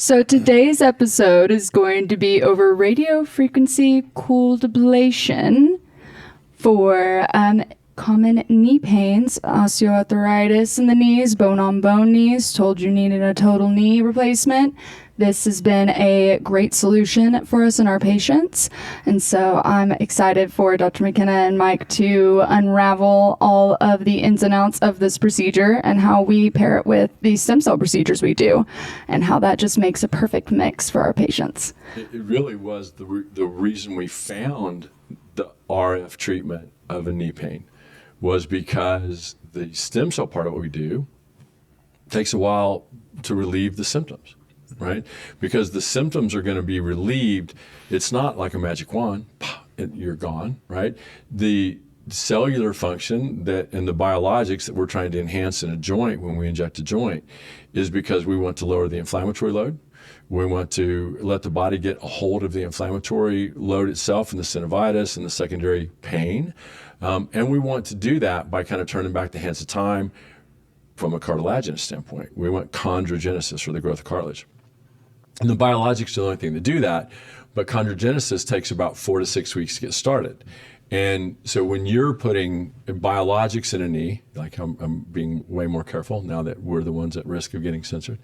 So today's episode is going to be over radio frequency cooled ablation for common knee pains, osteoarthritis in the knees, bone-on-bone knees, told you needed a total knee replacement. This has been a great solution for us and our patients. And so I'm excited for Dr. McKenna and Mike to unravel all of the ins and outs of this procedure and how we pair it with the stem cell procedures we do and how that just makes a perfect mix for our patients. It really was the reason we found the RF treatment of a knee pain was because the stem cell part of what we do takes a while to relieve the symptoms. Right? Because the symptoms are going to be relieved. It's not like a magic wand, you're gone, right? The cellular function and the biologics that we're trying to enhance in a joint when we inject a joint is because we want to lower the inflammatory load. We want to let the body get a hold of the inflammatory load itself and the synovitis and the secondary pain. And we want to do that by kind of turning back the hands of time from a cartilaginous standpoint. We want chondrogenesis, or the growth of cartilage. And the biologics are the only thing to do that, but chondrogenesis takes about 4 to 6 weeks to get started. And so when you're putting biologics in a knee, like I'm being way more careful now that we're the ones at risk of getting censored.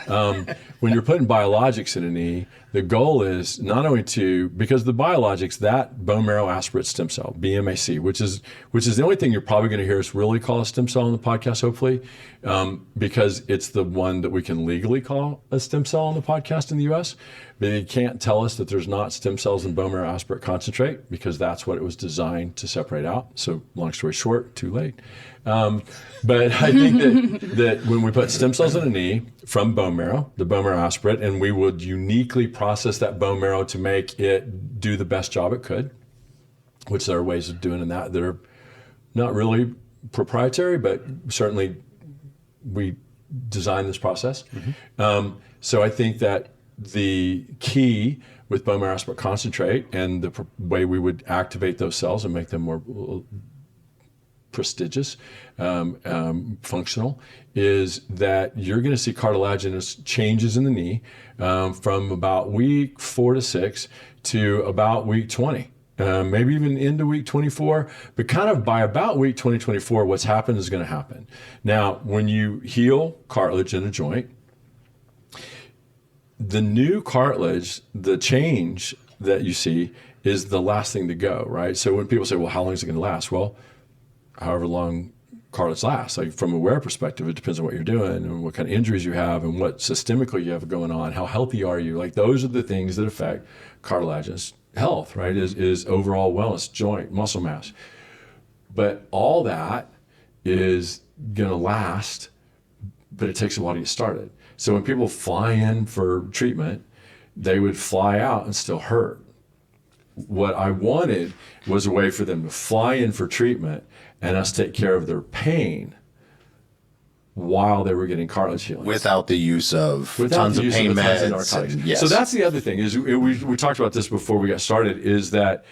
When you're putting biologics in a knee, the goal is not only because the biologics, that bone marrow aspirate stem cell, BMAC, which is the only thing you're probably going to hear us really call a stem cell on the podcast, hopefully, because it's the one that we can legally call a stem cell on the podcast in the U.S. But you can't tell us that there's not stem cells in bone marrow aspirate concentrate because that's what it was designed to separate out. So long story short, too late. But I think that when we put stem cells in a knee from bone marrow, the bone marrow aspirate, and we would uniquely process that bone marrow to make it do the best job it could, which there are ways of doing that are not really proprietary, but certainly we designed this process. Mm-hmm. So I think that the key with bone marrow aspirate concentrate and the way we would activate those cells and make them more prestigious, functional, is that you're going to see cartilaginous changes in the knee from about week 4 to 6 to about week 20. Maybe even into week 24, but kind of by about week 24, what's happened is going to happen. Now, when you heal cartilage in a joint, the new cartilage, the change that you see is the last thing to go, right? So when people say, well, how long is it going to last? Well, however long cartilage lasts. Like from a wear perspective, it depends on what you're doing and what kind of injuries you have and what systemically you have going on. How healthy are you? Like those are the things that affect cartilaginous health, right? Is overall wellness, joint, muscle mass. But all that is going to last, but it takes a while to get started. So when people fly in for treatment, they would fly out and still hurt. What I wanted was a way for them to fly in for treatment and us take care of their pain while they were getting cartilage healing. Without the use of tons of pain meds. Yes. So that's the other thing is we talked about this before we got started, is that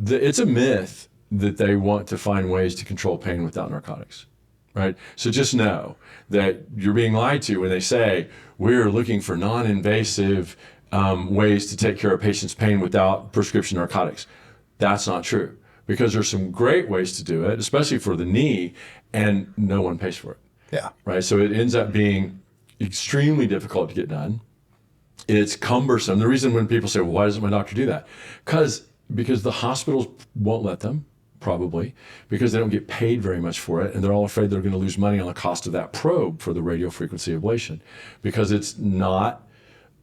it's a myth that they want to find ways to control pain without narcotics. Right? So just know that you're being lied to when they say we're looking for non-invasive ways to take care of patients' pain without prescription narcotics. That's not true, because there's some great ways to do it, especially for the knee, and no one pays for it. Yeah. Right. So it ends up being extremely difficult to get done. It's cumbersome. The reason when people say, well, why doesn't my doctor do that? Because the hospitals won't let them. Probably because they don't get paid very much for it, and they're all afraid they're going to lose money on the cost of that probe for the radiofrequency ablation, because it's not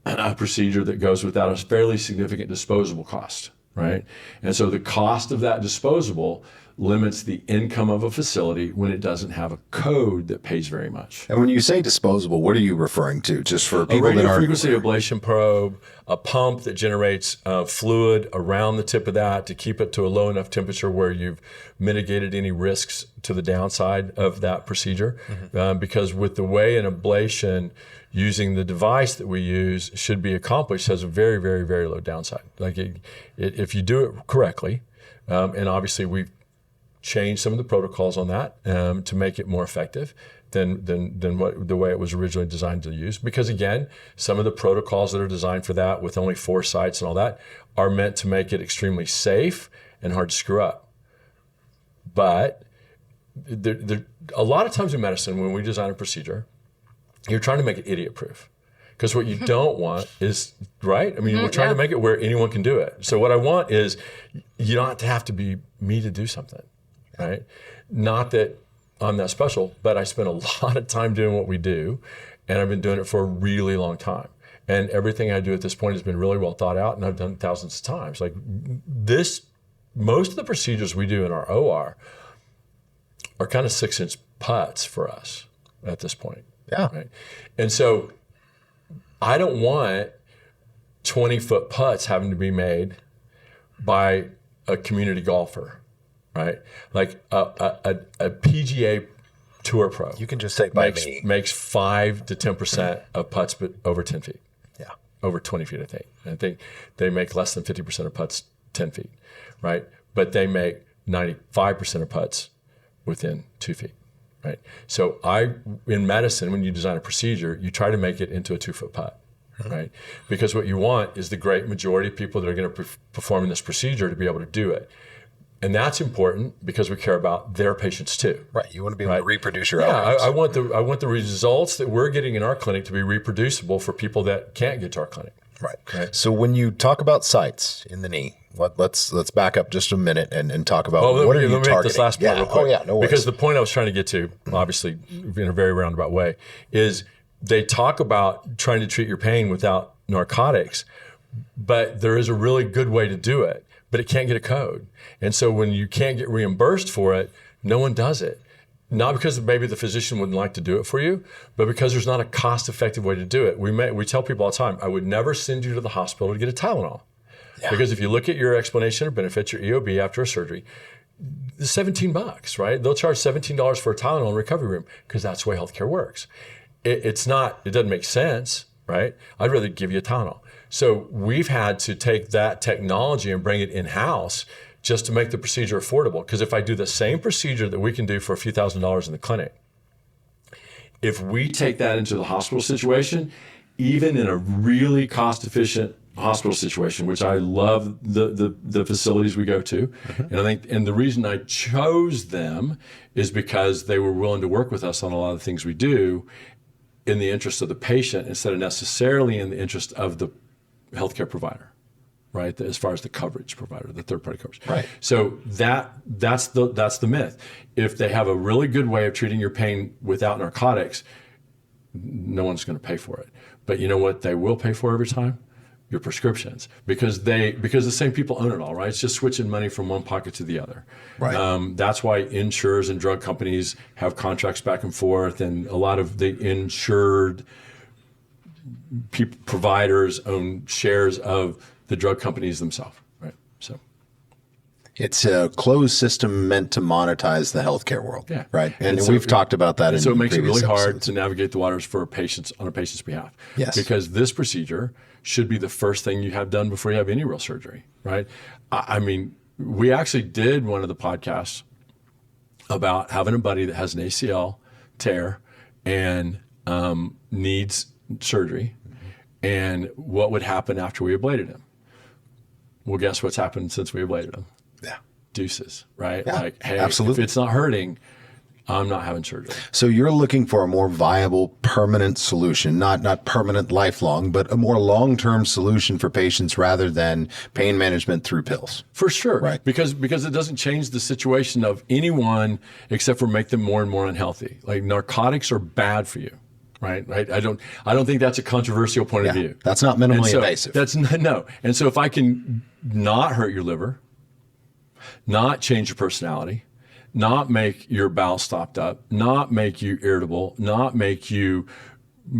a procedure that goes without a fairly significant disposable cost, right? And so the cost of that disposable limits the income of a facility when it doesn't have a code that pays very much. And when you say disposable, what are you referring to? Just for people that are... A radiofrequency ablation probe, a pump that generates fluid around the tip of that to keep it to a low enough temperature where you've mitigated any risks to the downside of that procedure. Mm-hmm. Because with the way an ablation using the device that we use should be accomplished has a very, very, very low downside. Like if you do it correctly, and obviously we've change some of the protocols on that to make it more effective, than what the way it was originally designed to use. Because again, some of the protocols that are designed for that with only 4 sites and all that are meant to make it extremely safe and hard to screw up. But a lot of times in medicine, when we design a procedure, you're trying to make it idiot-proof. Because what you don't want is, right? I mean, we're trying to make it where anyone can do it. So what I want is you don't have to be me to do something, right? Not that I'm that special, but I spend a lot of time doing what we do, and I've been doing it for a really long time. And everything I do at this point has been really well thought out, and I've done it thousands of times. Like most of the procedures we do in our OR are kind of 6-inch putts for us at this point. Yeah. Right? And so I don't want 20-foot putts having to be made by a community golfer, right? Like a PGA Tour pro. You can just take by me. Makes 5 to 10% of putts, but over 10 feet. Yeah. Over 20 feet, I think. I think they make less than 50% of putts 10 feet, right? But they make 95% of putts within 2 feet. Right. So in medicine, when you design a procedure, you try to make it into a 2-foot putt, right? Because what you want is the great majority of people that are going to perform in this procedure to be able to do it. And that's important because we care about their patients too. Right. You want to be able to reproduce your Yeah, outcomes. I want the results that we're getting in our clinic to be reproducible for people that can't get to our clinic. Right. So when you talk about sites in the knee, let's back up just a minute and talk about what are you targeting? Let me make this last point real quick. Oh, yeah, no worries. Because the point I was trying to get to, obviously in a very roundabout way, is they talk about trying to treat your pain without narcotics, but there is a really good way to do it, but it can't get a code. And so when you can't get reimbursed for it, no one does it. Not because maybe the physician wouldn't like to do it for you, but because there's not a cost-effective way to do it. We tell people all the time, I would never send you to the hospital to get a Tylenol. Yeah. Because if you look at your explanation of benefits, your EOB after a surgery, it's $17, right? They'll charge $17 for a Tylenol in a recovery room because that's the way healthcare works. It doesn't make sense, right? I'd rather give you a Tylenol. So we've had to take that technology and bring it in-house just to make the procedure affordable. Because if I do the same procedure that we can do for a few $1,000s in the clinic, if we take that into the hospital situation, even in a really cost-efficient hospital situation, which I love the facilities we go to, and the reason I chose them is because they were willing to work with us on a lot of the things we do in the interest of the patient instead of necessarily in the interest of the healthcare provider. Right, as far as the coverage provider, the third-party coverage. Right. So that's the myth. If they have a really good way of treating your pain without narcotics, no one's going to pay for it. But you know what they will pay for every time? Your prescriptions, because the same people own it all. Right, it's just switching money from one pocket to the other. Right. That's why insurers and drug companies have contracts back and forth, and a lot of the insured providers own shares of the drug companies themselves, right? So it's a closed system meant to monetize the healthcare world, right? And so we've talked about that. So it makes it really hard episodes. to navigate the waters for patients on a patient's behalf. Yes, because this procedure should be the first thing you have done before you have any real surgery, right? I mean, we actually did one of the podcasts about having a buddy that has an ACL tear and needs surgery, and what would happen after we ablated him. Well, guess what's happened since we ablated him? Yeah. Deuces, right? Yeah, like, hey, absolutely. if it's not hurting, I'm not having surgery. So you're looking for a more viable, permanent solution, not permanent, lifelong, but a more long-term solution for patients rather than pain management through pills. For sure, right? Because it doesn't change the situation of anyone except for make them more and more unhealthy. Like narcotics are bad for you. Right. I don't think that's a controversial point of view. That's not minimally invasive. That's no. And so if I can not hurt your liver, not change your personality, not make your bowels stopped up, not make you irritable, not make you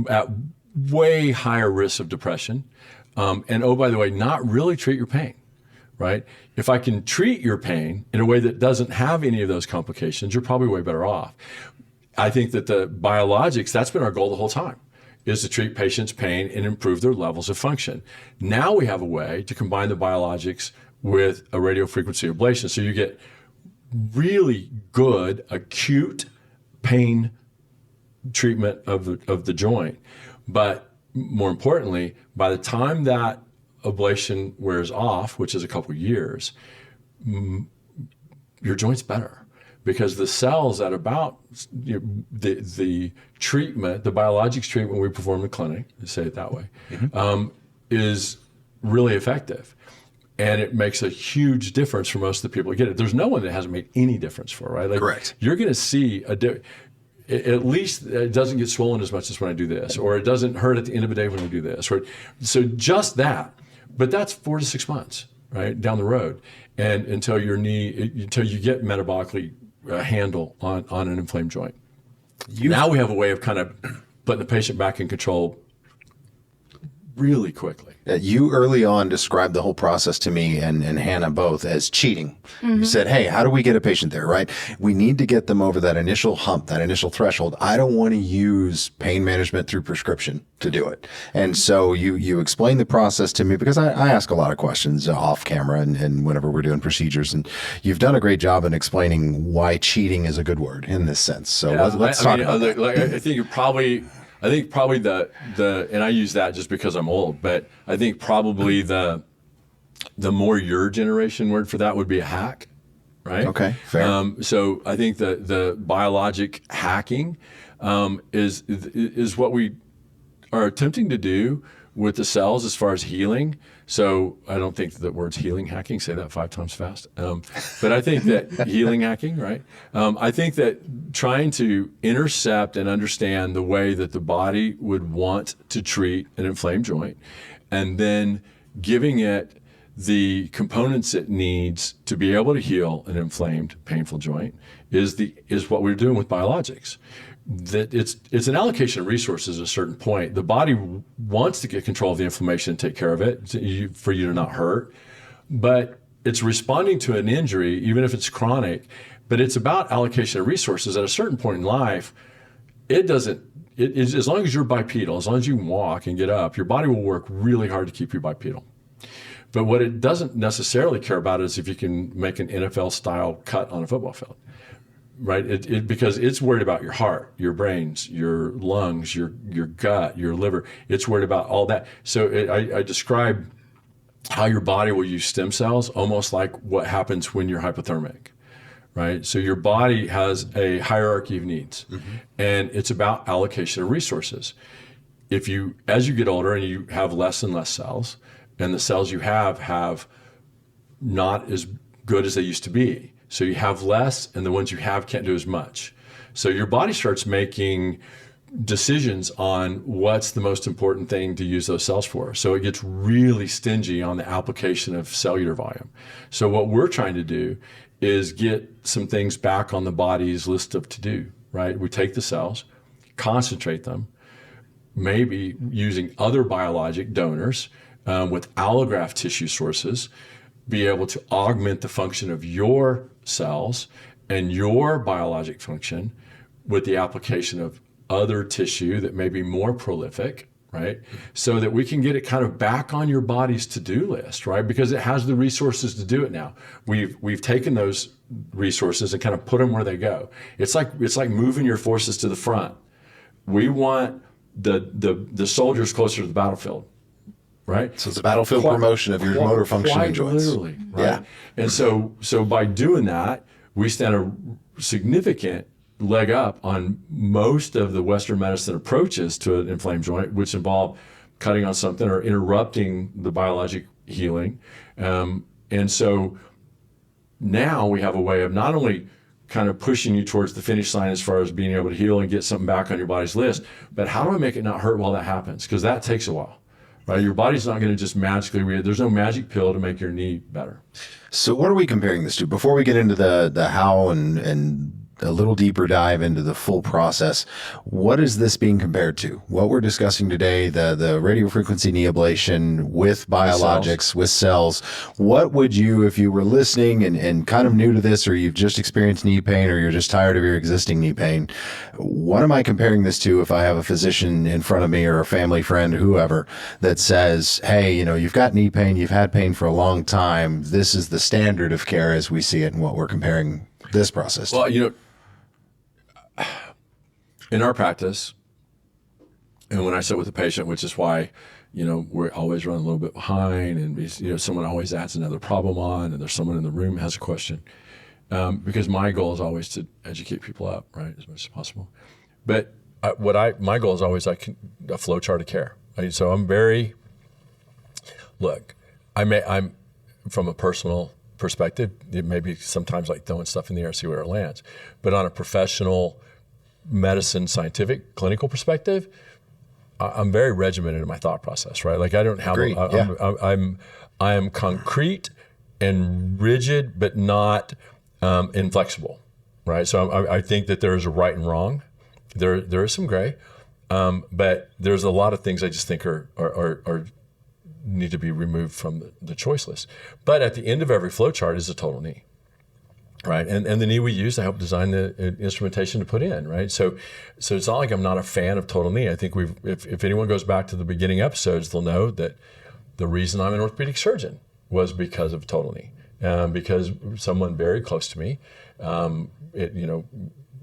at way higher risk of depression, and oh, by the way, not really treat your pain. Right? If I can treat your pain in a way that doesn't have any of those complications, you're probably way better off. I think that the biologics, that's been our goal the whole time, is to treat patients' pain and improve their levels of function. Now we have a way to combine the biologics with a radiofrequency ablation. So you get really good acute pain treatment of the joint. But more importantly, by the time that ablation wears off, which is a couple years, your joint's better, because the cells at about the treatment, the biologics treatment we perform in the clinic, to say it that way, is really effective. And it makes a huge difference for most of the people who get it. There's no one that hasn't made any difference for, right? Like, correct. You're going to see at least it doesn't get swollen as much as when I do this, or it doesn't hurt at the end of the day when I do this. Right? So just that, but that's 4 to 6 months, right, down the road, and until you get metabolically handle on an inflamed joint. Now we have a way of kind of putting the patient back in control really quickly. You early on described the whole process to me and Hannah both as cheating. You said, hey, how do we get a patient there, right? We need to get them over that initial hump, that initial threshold. I don't want to use pain management through prescription to do it. And so you explained the process to me, because I ask a lot of questions off camera and whenever we're doing procedures. And you've done a great job in explaining why cheating is a good word in this sense. So let's talk about that. I think probably the and I use that just because I'm old, but I think probably the more your generation word for that would be a hack, right? Okay, fair. So I think the biologic hacking is what we are attempting to do with the cells as far as healing. So I don't think the word's healing hacking, say that 5 times fast. But I think that healing hacking, right? I think that trying to intercept and understand the way that the body would want to treat an inflamed joint, and then giving it the components it needs to be able to heal an inflamed, painful joint is what we're doing with biologics. That it's an allocation of resources at a certain point. The body wants to get control of the inflammation and take care of it for you to not hurt, but it's responding to an injury, even if it's chronic. But it's about allocation of resources. At a certain point in life, as long as you're bipedal, as long as you can walk and get up, your body will work really hard to keep you bipedal. But what it doesn't necessarily care about is if you can make an NFL-style cut on a football field. Right, because it's worried about your heart, your brains, your lungs, your gut, your liver. It's worried about all that. So I describe how your body will use stem cells almost like what happens when you're hypothermic, right? So your body has a hierarchy of needs, and it's about allocation of resources. As you get older and you have less and less cells, and the cells you have not as good as they used to be. So you have less, and the ones you have can't do as much. So your body starts making decisions on what's the most important thing to use those cells for. So it gets really stingy on the application of cellular volume. So what we're trying to do is get some things back on the body's list of to-do, right? We take the cells, concentrate them, maybe using other biologic donors with allograft tissue sources, be able to augment the function of your cells and your biologic function with the application of other tissue that may be more prolific, right? So that we can get it kind of back on your body's to-do list, right? Because it has the resources to do it now. We've taken those resources and kind of put them where they go. It's like moving your forces to the front. We want the soldiers closer to the battlefield. Right, so it's a battlefield promotion of your motor functioning joints. Literally, right? Yeah, and so by doing that, we stand a significant leg up on most of the Western medicine approaches to an inflamed joint, which involve cutting on something or interrupting the biologic healing. And so now we have a way of not only kind of pushing you towards the finish line as far as being able to heal and get something back on your body's list, but how do I make it not hurt while that happens? Because that takes a while. Right, your body's not going to just magically there's no magic pill to make your knee better. So what are we comparing this to? Before we get into the how and a little deeper dive into the full process, what is this being compared to? What we're discussing today, the radiofrequency knee ablation with biologics, with cells. What would you, if you were listening and kind of new to this, or you've just experienced knee pain, or you're just tired of your existing knee pain, what am I comparing this to if I have a physician in front of me or a family friend, whoever, that says, hey, you've got knee pain, you've had pain for a long time, this is the standard of care as we see it, and what we're comparing this process to? Well, in our practice, and when I sit with a patient, which is why, we're always running a little bit behind, and someone always adds another problem on, and there's someone in the room who has a question, because my goal is always to educate people up, right, as much as possible. But my goal is always a flow chart of care. Right? So I'm from a personal perspective, it may be sometimes like throwing stuff in the air, see where it lands. But on a professional medicine, scientific, clinical perspective, I'm very regimented in my thought process, right? Like I don't have, I am concrete and rigid, but not inflexible, right? So I think that there is a right and wrong. There is some gray, but there's a lot of things I just think are need to be removed from the choice list. But at the end of every flow chart is a total knee, right? And the knee we use to help design the instrumentation to put in, right? So it's not like I'm not a fan of total knee. I think if anyone goes back to the beginning episodes, they'll know that the reason I'm an orthopedic surgeon was because of total knee, because someone very close to me, in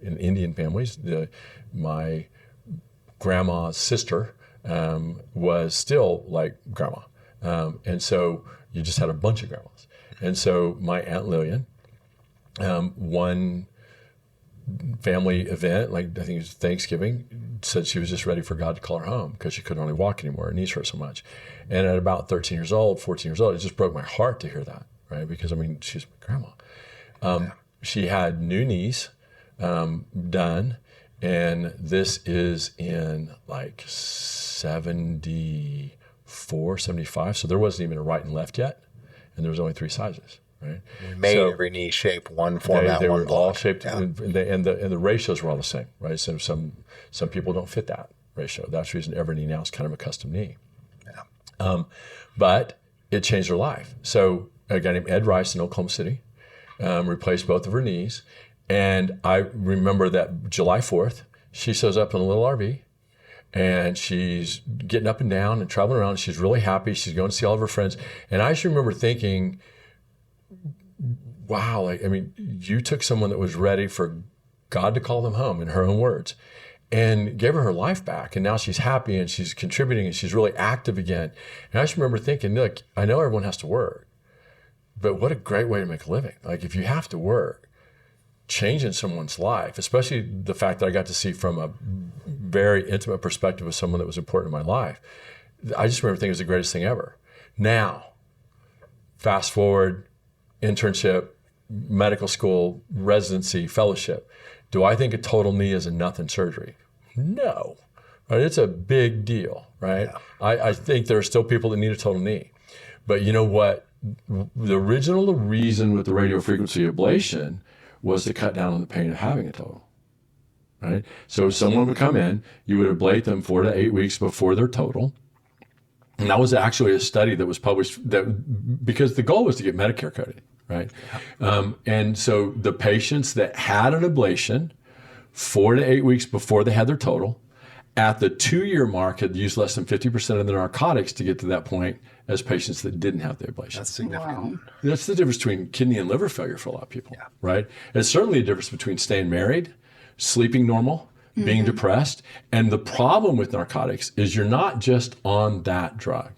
Indian families, my grandma's sister was still like grandma. And so you just had a bunch of grandmas. And so my Aunt Lillian, one family event, like I think it was Thanksgiving, said she was just ready for God to call her home because she couldn't really walk anymore. Her knees hurt so much. And at about 13 years old, 14 years old, it just broke my heart to hear that, right? Because she's my grandma. She had new knees done, and this is in like 74, 75. So there wasn't even a right and left yet, and there was only 3 sizes, right? We made every knee shape, one format, they one were block. all shaped, and the ratios were all the same, right? So some people don't fit that ratio. That's the reason every knee now is kind of a custom knee. Yeah. But it changed her life. So a guy named Ed Rice in Oklahoma City replaced both of her knees. And I remember that July 4th, she shows up in a little RV, and she's getting up and down and traveling around. She's really happy. She's going to see all of her friends. And I just remember thinking, wow, you took someone that was ready for God to call them home, in her own words, and gave her life back. And now she's happy and she's contributing and she's really active again. And I just remember thinking, look, I know everyone has to work, but what a great way to make a living. Like if you have to work, changing someone's life, especially the fact that I got to see from a very intimate perspective of someone that was important in my life. I just remember thinking it was the greatest thing ever. Now, fast forward, internship, medical school, residency, fellowship. Do I think a total knee is a nothing surgery? No, right? It's a big deal, right? Yeah. I think there are still people that need a total knee. But you know what? The original reason with the radiofrequency ablation was to cut down on the pain of having a total, right? So someone would come in, you would ablate them 4 to 8 weeks before their total. And that was actually a study that was published because the goal was to get Medicare coded, right? And so the patients that had an ablation 4 to 8 weeks before they had their total, at the 2-year mark had used less than 50% of the narcotics to get to that point as patients that didn't have the ablation. That's significant. Wow. That's the difference between kidney and liver failure for a lot of people, right? It's certainly a difference between staying married, sleeping normal, being depressed. And the problem with narcotics is you're not just on that drug.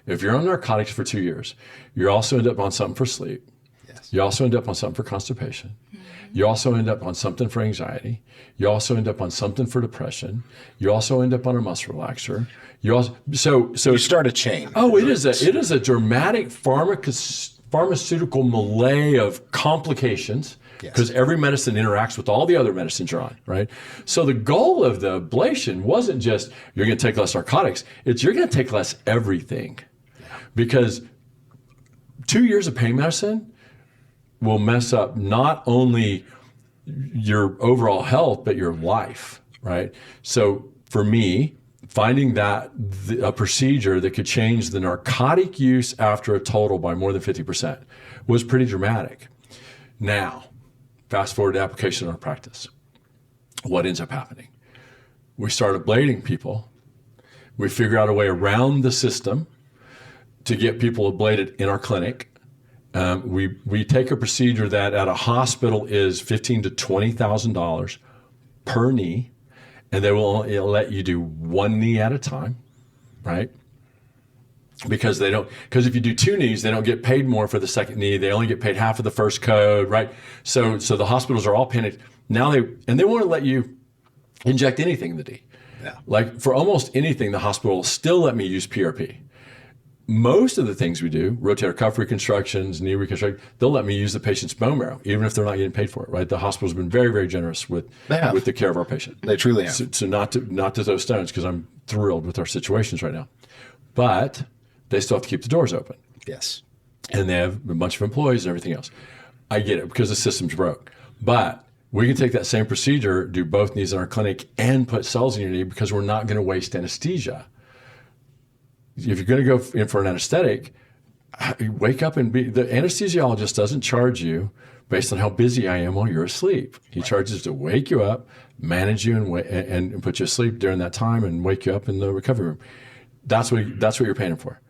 If you're on narcotics for 2 years, you also end up on something for sleep. Yes. You also end up on something for constipation. You also end up on something for anxiety. You also end up on something for depression. You also end up on a muscle relaxer. You also so You start a chain. Oh, it is a dramatic pharmaceutical melee of complications because every medicine interacts with all the other medicines you're on, right? So the goal of the ablation wasn't just you're going to take less narcotics. It's you're going to take less everything, because 2 years of pain medicine will mess up not only your overall health, but your life, right? So for me, finding that a procedure that could change the narcotic use after a total by more than 50% was pretty dramatic. Now, fast forward to application in our practice. What ends up happening? We start ablating people. We figure out a way around the system to get people ablated in our clinic. We take a procedure that at a hospital is $15,000 to $20,000 per knee, and they will only let you do one knee at a time, right? Because if you do two knees, they don't get paid more for the second knee. They only get paid half of the first code, right? So the hospitals are all panicked. Now they won't let you inject anything in the knee. Yeah. Like for almost anything, the hospital will still let me use PRP. Most of the things we do, rotator cuff reconstructions, knee reconstruction, they'll let me use the patient's bone marrow, even if they're not getting paid for it, right? The hospital's been very, very generous with the care of our patient. They truly have. So not to throw stones, because I'm thrilled with our situations right now. But they still have to keep the doors open. Yes. And they have a bunch of employees and everything else. I get it, because the system's broke. But we can take that same procedure, do both knees in our clinic, and put cells in your knee, because we're not going to waste anesthesia. If you're going to go in for an anesthetic, wake up and the anesthesiologist doesn't charge you based on how busy I am while you're asleep. He charges to wake you up, manage you, and put you asleep during that time, and wake you up in the recovery room. That's what you're paying for.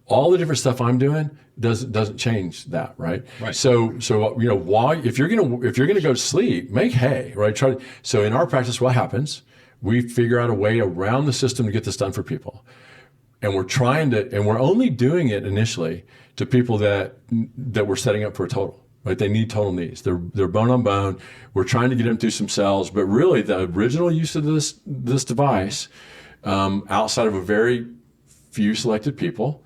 All the different stuff I'm doing doesn't change that, right? Right. So why if you're gonna go to sleep, make hay, right? So in our practice, what happens? We figure out a way around the system to get this done for people. And we're only doing it initially to people that we're setting up for a total, right? They need total knees. They're bone on bone. We're trying to get them through some cells, but really the original use of this device, outside of a very few selected people,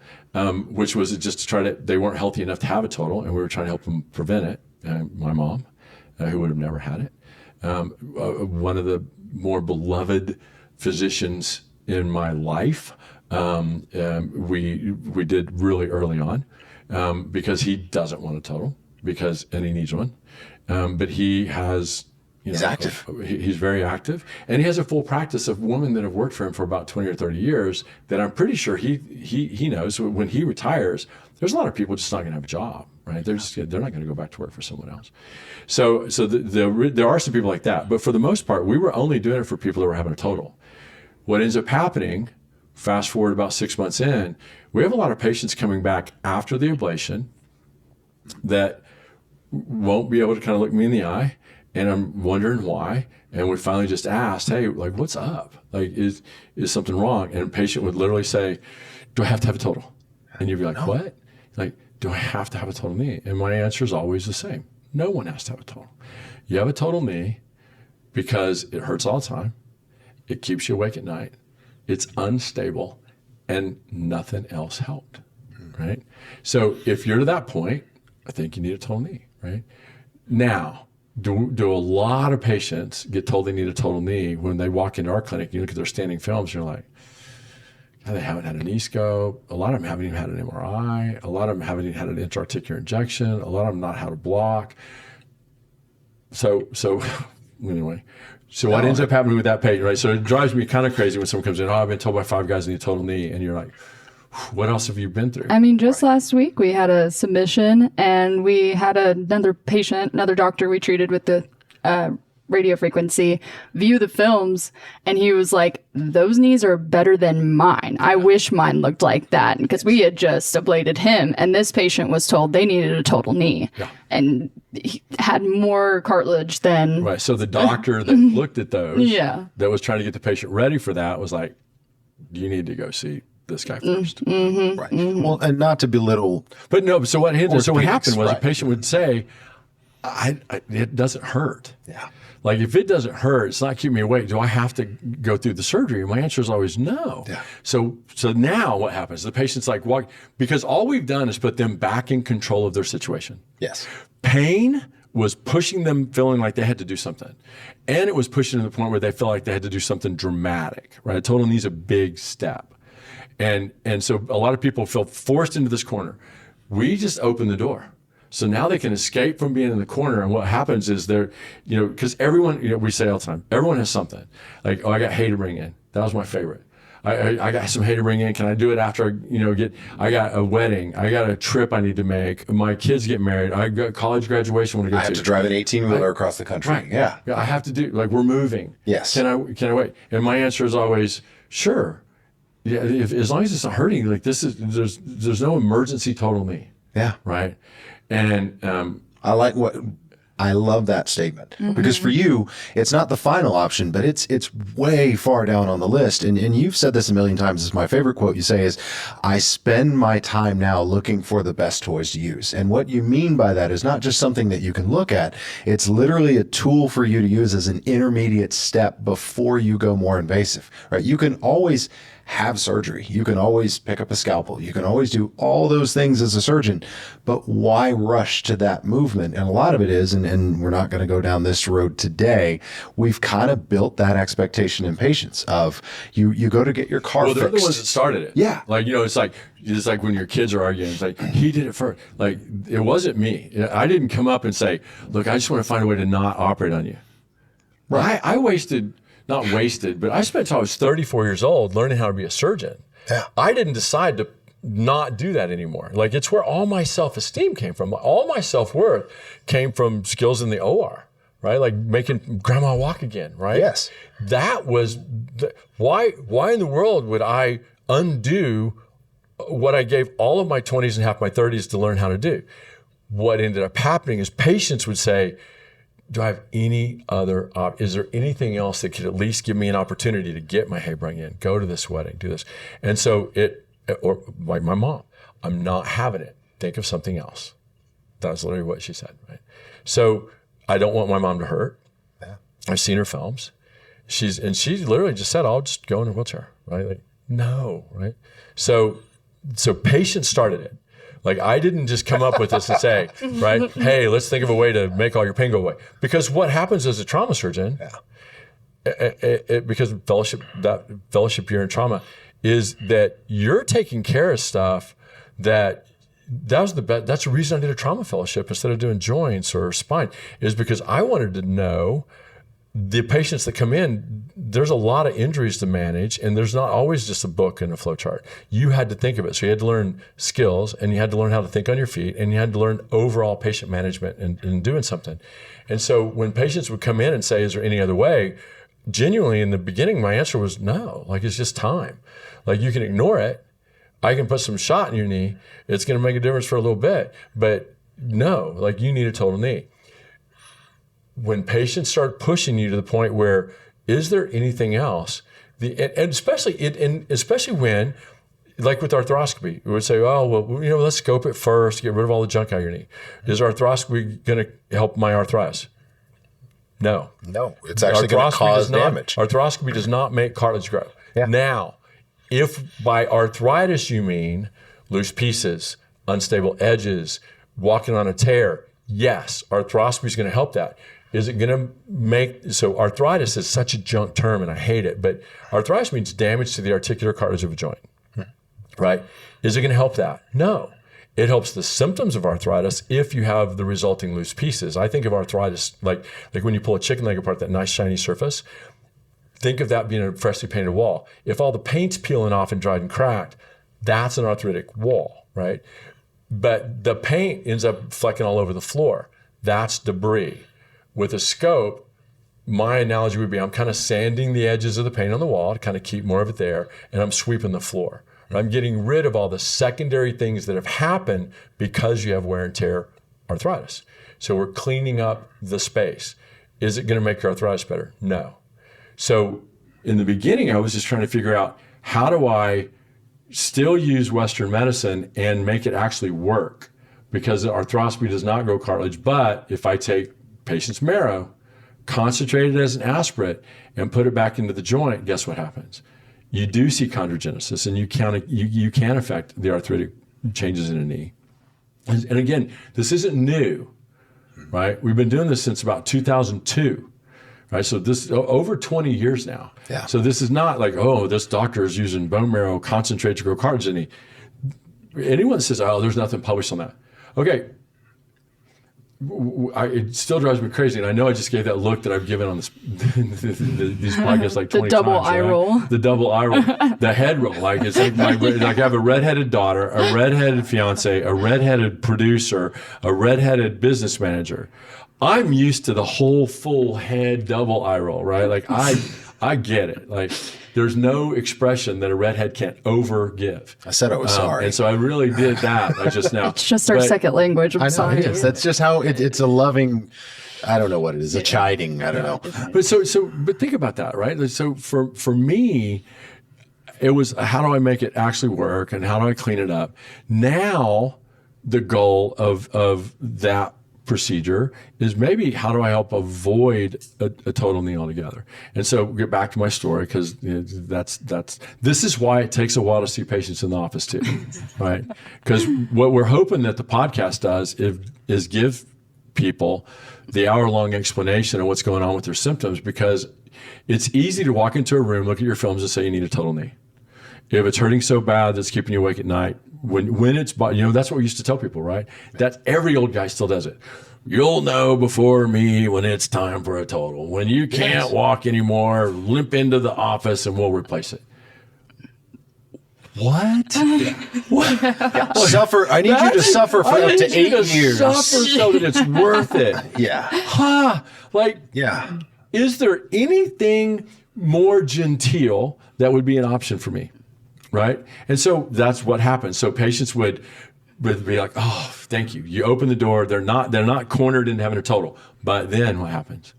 which was just to they weren't healthy enough to have a total, and we were trying to help them prevent it. My mom, who would have never had it, one of the more beloved physicians in my life. We did really early on, because he doesn't want a total, and he needs one. But he has, he's active. He's very active, and he has a full practice of women that have worked for him for about 20 or 30 years that I'm pretty sure he knows when he retires, there's a lot of people just not going to have a job, right? They're not going to go back to work for someone else. So there are some people like that, but for the most part, we were only doing it for people that were having a total. What ends up happening, fast forward about 6 months in, we have a lot of patients coming back after the ablation that won't be able to kind of look me in the eye, and I'm wondering why. And we finally just asked, hey, like, what's up? Like, is something wrong? And a patient would literally say, do I have to have a total? And you'd be like, what? Like, do I have to have a total knee? And my answer is always the same. No one has to have a total. You have a total knee because it hurts all the time. It keeps you awake at night. It's unstable, and nothing else helped, right? So if you're to that point, I think you need a total knee, right? Now, do a lot of patients get told they need a total knee when they walk into our clinic? You look at their standing films, and you're like, they haven't had a knee scope. A lot of them haven't even had an MRI. A lot of them haven't even had an intra-articular injection. A lot of them not had a block. So anyway. So what ends up happening with that patient, right? So it drives me kind of crazy when someone comes in, I've been told by 5 guys I need a total knee. And you're like, what else have you been through? I mean, just last week we had a submission, and we had another patient, another doctor we treated with the radiofrequency, view the films, and he was like, those knees are better than mine. I wish mine looked like that, because we had just ablated him, and this patient was told they needed a total knee. Yeah. And he had more cartilage than... Right, so the doctor that looked at those, that was trying to get the patient ready for that, was like, you need to go see this guy first. Mm-hmm. Right. Mm-hmm. Well, and not to belittle... But no, so what happened was a patient would say, it doesn't hurt. Yeah. Like, if it doesn't hurt, it's not keeping me awake, do I have to go through the surgery? My answer is always no. Yeah. So now what happens? The patient's like, because all we've done is put them back in control of their situation. Yes. Pain was pushing them, feeling like they had to do something. And it was pushing them to the point where they felt like they had to do something dramatic, right? A total knee is a big step. And so a lot of people feel forced into this corner. We just open the door. So now they can escape from being in the corner. And what happens is because everyone, we say all the time, everyone has something. Like, I got hay to bring in. That was my favorite. I got some hay to bring in. Can I do it after I got a wedding. I got a trip I need to make. My kids get married. I got college graduation I want to go to. I have to drive an 18-wheeler across the country. Right. Yeah. I have to do, we're moving. Yes. Can I wait? And my answer is always, sure. Yeah. As long as it's not hurting, there's no emergency total knee. Yeah. Right. And I like what I love that statement because for you, it's not the final option, but it's way far down on the list. And you've said this a million times. It's my favorite quote you say is, I spend my time now looking for the best toys to use. And what you mean by that is not just something that you can look at. It's literally a tool for you to use as an intermediate step before you go more invasive, right? You can always have surgery. You can always pick up a scalpel. You can always do all those things as a surgeon, but why rush to that movement? And a lot of it is, and we're not going to go down this road today, we've kind of built that expectation in patients of you go to get your car fixed. They're the ones that started it. Yeah. Like, it's like when your kids are arguing, it's like, he did it first. Like, it wasn't me. I didn't come up and say, look, I just want to find a way to not operate on you. Right. Not wasted, but I spent till I was 34 years old learning how to be a surgeon. Yeah. I didn't decide to not do that anymore. Like, it's where all my self-esteem came from. All my self-worth came from skills in the OR, right? Like making grandma walk again, right? Yes. That was, why in the world would I undo what I gave all of my 20s and half my 30s to learn how to do? What ended up happening is patients would say, do I have any other, is there anything else that could at least give me an opportunity to get my hay brung in, go to this wedding, do this? And so or like my mom, I'm not having it. Think of something else. That's literally what she said, right? So I don't want my mom to hurt. Yeah. I've seen her films. She literally just said, I'll just go in a wheelchair, right? Like, no, right? So patients started it. Like, I didn't just come up with this and say, right, hey, let's think of a way to make all your pain go away. Because what happens as a trauma surgeon, because that fellowship year in trauma, is that you're taking care of stuff that's the reason I did a trauma fellowship instead of doing joints or spine, is because I wanted to know the patients that come in, there's a lot of injuries to manage, and there's not always just a book and a flow chart. You had to think of it. So you had to learn skills, and you had to learn how to think on your feet, and you had to learn overall patient management and doing something. And so when patients would come in and say, is there any other way? Genuinely, in the beginning, my answer was no. Like, it's just time. Like, you can ignore it. I can put some shot in your knee. It's going to make a difference for a little bit. But no, like, you need a total knee. When patients start pushing you to the point where, is there anything else? And especially when, like with arthroscopy, we would say, oh, well, let's scope it first, get rid of all the junk out of your knee. Is arthroscopy going to help my arthritis? No. No, it's actually going to cause damage. Arthroscopy does not make cartilage grow. Yeah. Now, if by arthritis you mean loose pieces, unstable edges, walking on a tear, yes, arthroscopy is going to help that. Is it going to so arthritis is such a junk term and I hate it, but arthritis means damage to the articular cartilage of a joint, right? Is it going to help that? No. It helps the symptoms of arthritis if you have the resulting loose pieces. I think of arthritis like when you pull a chicken leg apart, that nice shiny surface. Think of that being a freshly painted wall. If all the paint's peeling off and dried and cracked, that's an arthritic wall, right? But the paint ends up flecking all over the floor. That's debris. With a scope, my analogy would be I'm kind of sanding the edges of the paint on the wall to kind of keep more of it there, and I'm sweeping the floor. I'm getting rid of all the secondary things that have happened because you have wear and tear arthritis. So we're cleaning up the space. Is it going to make your arthritis better? No. So in the beginning, I was just trying to figure out, how do I still use Western medicine and make it actually work? Because the arthroscopy does not grow cartilage, but if I take patient's marrow, concentrate it as an aspirate, and put it back into the joint, guess what happens? You do see chondrogenesis, and you can affect the arthritic changes in a knee. And again, this isn't new, right? We've been doing this since about 2002, right? So this over 20 years now. Yeah. So this is not like, oh, this doctor is using bone marrow concentrate to grow cartilage in a knee. Anyone that says, oh, there's nothing published on that. Okay. It still drives me crazy, and I know I just gave that look that I've given on these podcasts like 20 times. The double eye roll. The double eye roll. The head roll. Like, it's like I have a redheaded daughter, a redheaded fiance, a redheaded producer, a redheaded business manager. I'm used to the whole full head double eye roll, right? Like, I get it. Like, there's no expression that a redhead can't over give. I said I was sorry. And so I really did that just now. It's just our second language. I'm sorry. It is. That's just how it's a loving I don't know what it is. A chiding. I don't know. But think about that, right? So for me, it was how do I make it actually work and how do I clean it up? Now, the goal of that procedure is maybe how do I help avoid a total knee altogether? And so get back to my story, because this is why it takes a while to see patients in the office too, right? Because what we're hoping that the podcast does is give people the hour-long explanation of what's going on with their symptoms, because it's easy to walk into a room, look at your films, and say you need a total knee. If it's hurting so bad that's keeping you awake at night, when it's, that's what we used to tell people, right? That every old guy still does it. You'll know before me when it's time for a total. When you can't walk anymore, limp into the office and we'll replace it. What? What? Yeah. Suffer. I need you to suffer for up to 8 years. Suffer so that it's worth it. Yeah. Huh? Is there anything more genteel that would be an option for me? Right? And so that's what happens. So patients would be like, oh, thank you. You open the door. They're not cornered into having a total. But then what happens?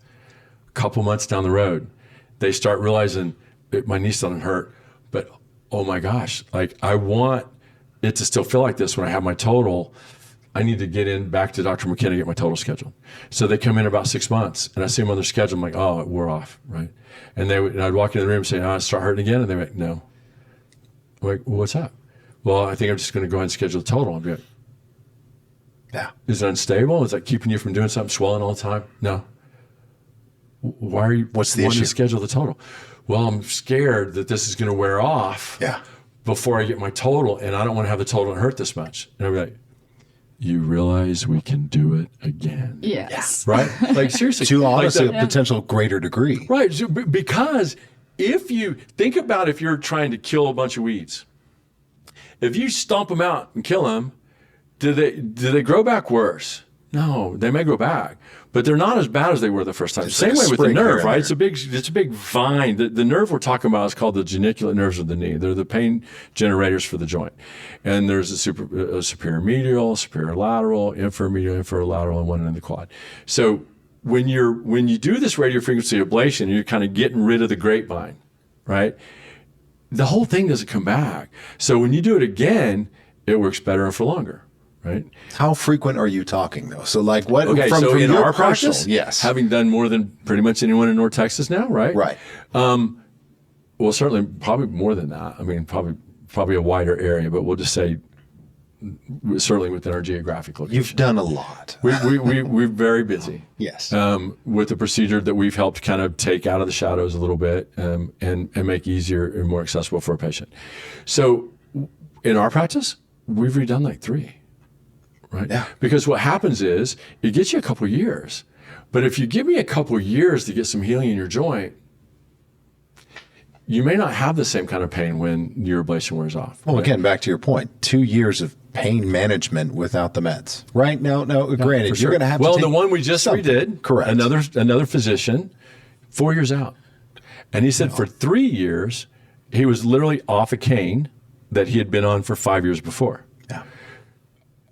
A couple months down the road, they start realizing my knee's doesn't hurt, but oh my gosh, I want it to still feel like this when I have my total. I need to get back to Dr. McKenna to get my total scheduled. So they come in about 6 months, and I see them on their schedule. I'm like, oh, it wore off, right? And I'd walk into the room and say, oh, I start hurting again, and they're like, no. I'm like, well, what's up? Well, I think I'm just going to go ahead and schedule a total. I'm like, yeah. Is it unstable? Is that keeping you from doing something, swelling all the time? No. Why are you What's the wanting issue? to schedule the total? Well, I'm scared that this is going to wear off before I get my total, and I don't want to have the total and hurt this much. And I'd be like, you realize we can do it again. Yes. Right? Seriously. To honestly a potential greater degree. Right. So, because if you think about if you're trying to kill a bunch of weeds, if you stomp them out and kill them, do they grow back worse? No, they may grow back, but they're not as bad as they were the first time. It's Same like way with the nerve, here right? and It's a big vine. The nerve we're talking about is called the geniculate nerves of the knee. They're the pain generators for the joint. And there's a superior medial, superior lateral, inferior lateral, and one in the quad. So when you do this radiofrequency ablation, you're kind of getting rid of the grapevine, right? The whole thing doesn't come back. So when you do it again, it works better and for longer. Right? How frequent are you talking though? So what? Okay, from in your our personal, practice, yes, having done more than pretty much anyone in North Texas now, right? Right. Well, certainly, probably more than that. I mean, probably a wider area, but we'll just say certainly within our geographic location. You've done a lot. We're very busy. Yes. With a procedure that we've helped kind of take out of the shadows a little bit and make easier and more accessible for a patient. So in our practice, we've redone 3. Right? Yeah. Because what happens is it gets you a couple of years. But if you give me a couple of years to get some healing in your joint, you may not have the same kind of pain when your ablation wears off. Well, right? again, back to your point, 2 years of pain management without the meds. Right? No, granted, Sure. you're going to have to Well, take the one we just something. redid, Correct. Another physician, 4 years out. And he said for 3 years, he was literally off a cane that he had been on for 5 years before. Yeah.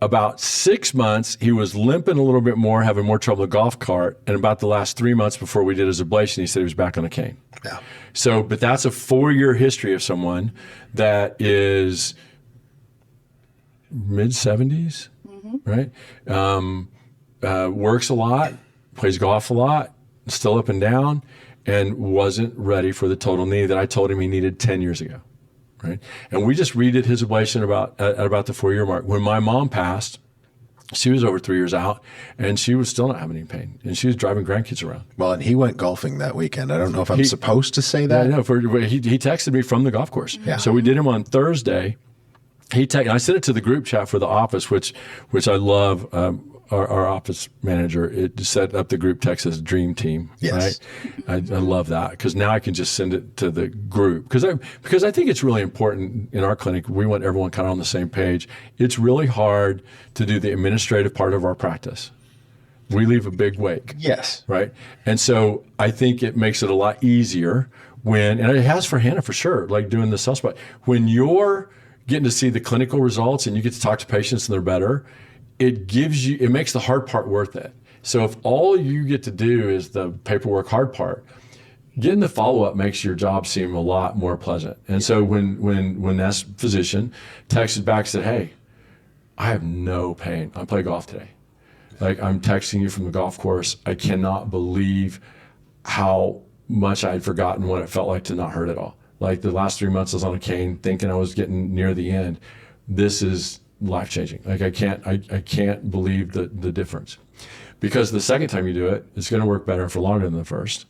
About 6 months, he was limping a little bit more, having more trouble with the golf cart. And about the last 3 months before we did his ablation, he said he was back on a cane. Yeah. So, but that's a 4-year history of someone that is mid-70s, right? Works a lot, plays golf a lot, still up and down, and wasn't ready for the total knee that I told him he needed 10 years ago. Right. And we just redid his ablation at about the 4-year mark. When my mom passed, she was over 3 years out, and she was still not having any pain, and she was driving grandkids around. Well, and he went golfing that weekend. I don't know if I'm supposed to say that. Yeah, no, he texted me from the golf course. Yeah. So we did him on Thursday. I sent it to the group chat for the office, which I love. Our office manager, it set up the group text as Dream Team. Yes. Right? I love that because now I can just send it to the group because I think it's really important in our clinic. We want everyone kind of on the same page. It's really hard to do the administrative part of our practice. We leave a big wake. Yes. Right. And so I think it makes it a lot easier and it has for Hannah for sure, like doing the cell spot. When you're getting to see the clinical results and you get to talk to patients and they're better, it makes the hard part worth it. So if all you get to do is the paperwork hard part, getting the follow-up makes your job seem a lot more pleasant. And so when that physician texted back and said, hey, I have no pain. I play golf today. Like, I'm texting you from the golf course. I cannot believe how much I had forgotten what it felt like to not hurt at all. Like, the last 3 months I was on a cane thinking I was getting near the end. This is life-changing. Like, I can't believe the difference. Because the second time you do it, it's going to work better for longer than the first.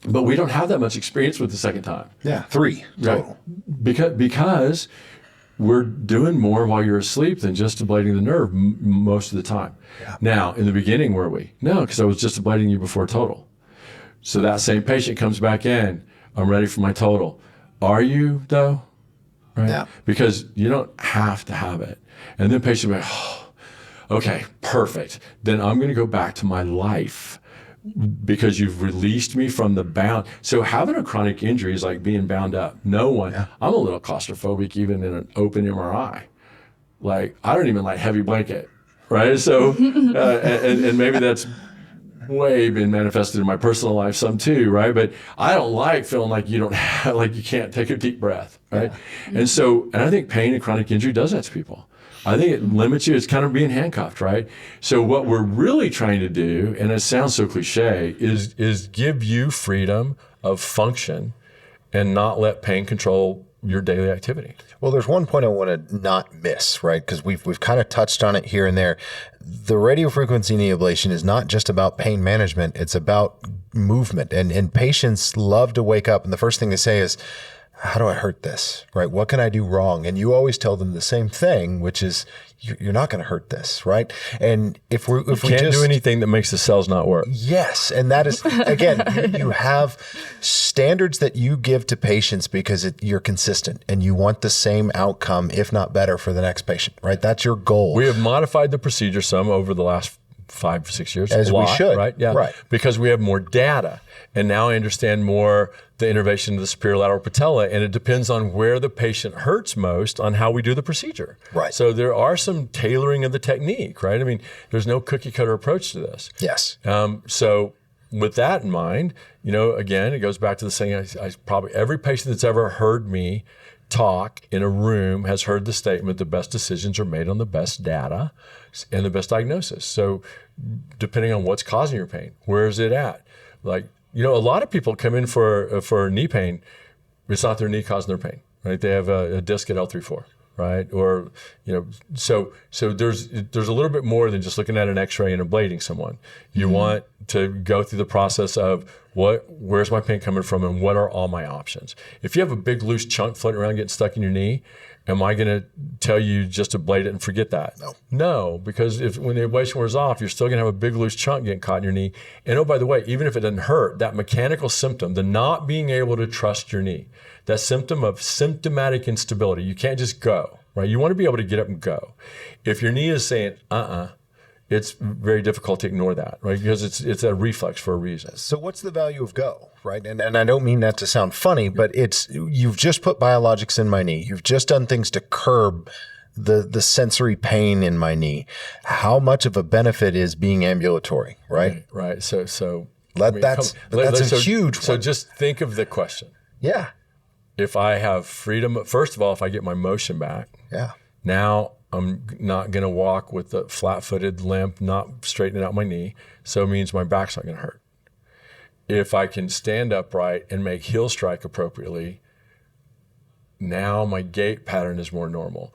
But we don't have that much experience with the second time. Yeah, 3 total. Right? Because we're doing more while you're asleep than just ablating the nerve most of the time. Yeah. Now, in the beginning, were we? No, because I was just ablating you before total. So that same patient comes back in. I'm ready for my total. Are you, though? Right? Yeah. Because you don't have to have it. And then patient will be like, oh, okay, perfect. Then I'm going to go back to my life because you've released me from the bound. So having a chronic injury is like being bound up. No one, I'm a little claustrophobic even in an open MRI. Like, I don't even like heavy blanket, right? So, and maybe that's way been manifested in my personal life some too, right? But I don't like feeling like you don't have, like you can't take a deep breath, right? Yeah. And so, and I think pain and chronic injury does that to people. I think it limits you. It's kind of being handcuffed, right? So what we're really trying to do, and it sounds so cliche, is give you freedom of function and not let pain control your daily activity. Well, there's one point I want to not miss, right? Because we've kind of touched on it here and there. The radiofrequency knee ablation is not just about pain management. It's about movement. And patients love to wake up and the first thing they say is, how do I hurt this, right? What can I do wrong? And you always tell them the same thing, which is you're not going to hurt this, right? And if we can't do anything that makes the cells not work. Yes, and that is again, you have standards that you give to patients because you're consistent and you want the same outcome, if not better, for the next patient, right? That's your goal. We have modified the procedure some over the last 5 or 6 years. As we should, right? Yeah, right. Because we have more data, and now I understand more the innervation of the superior lateral patella, and it depends on where the patient hurts most on how we do the procedure. Right. So there are some tailoring of the technique, right? I mean, there's no cookie cutter approach to this. Yes. So with that in mind, you know, again, it goes back to the saying, I probably every patient that's ever heard me talk in a room has heard the statement, the best decisions are made on the best data and the best diagnosis. So depending on what's causing your pain, where is it at? Like, you know, a lot of people come in for knee pain. It's not their knee causing their pain, right? They have a disc at L3-4, right? Or, you know, so there's a little bit more than just looking at an X-ray and ablating someone. You want to go through the process of where's my pain coming from and what are all my options? If you have a big loose chunk floating around getting stuck in your knee, am I going to tell you just to ablate it and forget that? No, because when the ablation wears off, you're still going to have a big loose chunk getting caught in your knee. And oh, by the way, even if it doesn't hurt, that mechanical symptom, the not being able to trust your knee, that symptom of symptomatic instability, you can't just go, right? You want to be able to get up and go. If your knee is saying, it's very difficult to ignore that, right? Because it's a reflex for a reason. So what's the value of go, right? And I don't mean that to sound funny, but you've just put biologics in my knee. You've just done things to curb the sensory pain in my knee. How much of a benefit is being ambulatory, right? Right. So that's a huge one. So just think of the question. Yeah. If I have freedom, first of all, if I get my motion back, now I'm not going to walk with a flat-footed limp, not straightening out my knee. So it means my back's not going to hurt. If I can stand upright and make heel strike appropriately, now my gait pattern is more normal.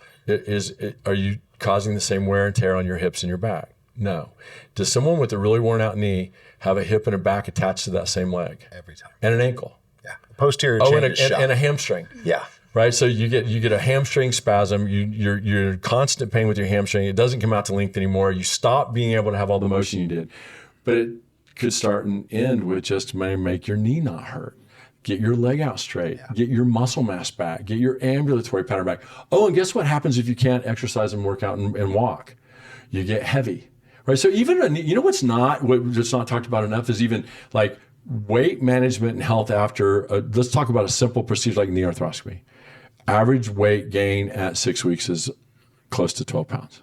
Are you causing the same wear and tear on your hips and your back? No. Does someone with a really worn out knee have a hip and a back attached to that same leg? Every time. And an ankle? Yeah. Posterior chain is shot. And a hamstring. Yeah. Right, so you get a hamstring spasm. You're in constant pain with your hamstring. It doesn't come out to length anymore. You stop being able to have all the motion you did, but it could start and end with just make your knee not hurt. Get your leg out straight. Get your muscle mass back. Get your ambulatory pattern back. Oh, and guess what happens if you can't exercise and work out and walk? You get heavy, right? So even what's not talked about enough is even like weight management and health after. Let's talk about a simple procedure like knee arthroscopy. Average weight gain at 6 weeks is close to 12 pounds.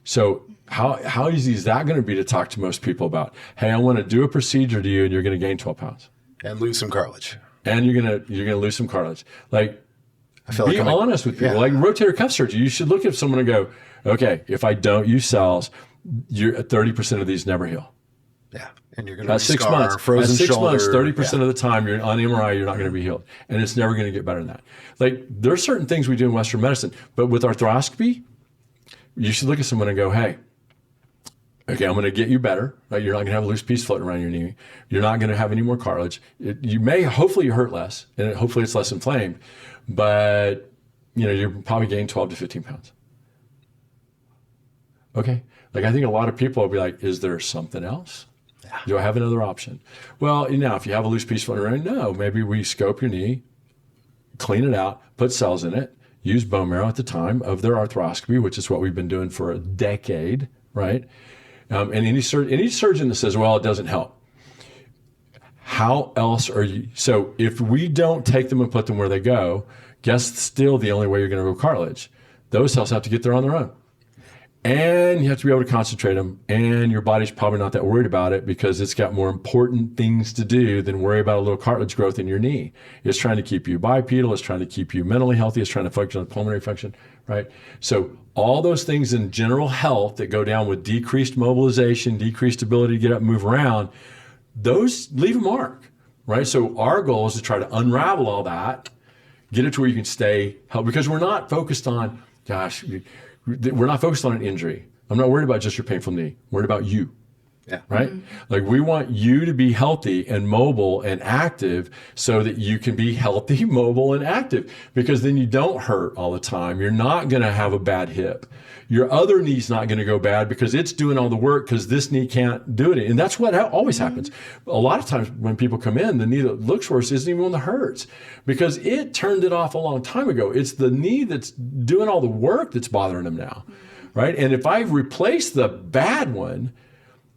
So how easy is that going to be to talk to most people about? Hey, I want to do a procedure to you, and you're going to gain 12 pounds, And lose some cartilage. and you're gonna lose some cartilage. Like, I feel be like honest with people. Yeah. Like rotator cuff surgery, you should look at someone and go, okay, if I don't use cells, you're 30% of these never heal. Yeah. And you're going to At 6 scar, months, frozen at 6 shoulder. months, 30% Yeah. of the time you're on MRI, you're not going to be healed, and it's never going to get better than that. Like, there are certain things we do in Western medicine, but with arthroscopy, you should look at someone and go, hey, okay, I'm going to get you better. Right? You're not going to have a loose piece floating around your knee. You're not going to have any more cartilage. Hopefully you hurt less, and hopefully it's less inflamed, but you're probably gaining 12 to 15 pounds. Okay. Like, I think a lot of people will be like, is there something else? Do I have another option? Well, if you have a loose piece floating around, no, maybe we scope your knee, clean it out, put cells in it, use bone marrow at the time of their arthroscopy, which is what we've been doing for a decade, right? And any surgeon that says, well, it doesn't help. How else are you? So if we don't take them and put them where they go, guess still the only way you're going to grow cartilage. Those cells have to get there on their own. And you have to be able to concentrate them, and your body's probably not that worried about it because it's got more important things to do than worry about a little cartilage growth in your knee. It's trying to keep you bipedal, it's trying to keep you mentally healthy, it's trying to function on pulmonary function, right? So all those things in general health that go down with decreased mobilization, decreased ability to get up and move around, those leave a mark, right? So our goal is to try to unravel all that, get it to where you can stay healthy, because we're not focused on, we're not focused on an injury. I'm not worried about just your painful knee. I'm worried about you. Yeah. Right? Mm-hmm. Like, we want you to be healthy and mobile and active so that you can be healthy, mobile, and active, because then you don't hurt all the time. You're not going to have a bad hip. Your other knee's not going to go bad because it's doing all the work because this knee can't do it. And that's what always happens. A lot of times when people come in, the knee that looks worse isn't even one that hurts because it turned it off a long time ago. It's the knee that's doing all the work that's bothering them now, right? And if I replace the bad one,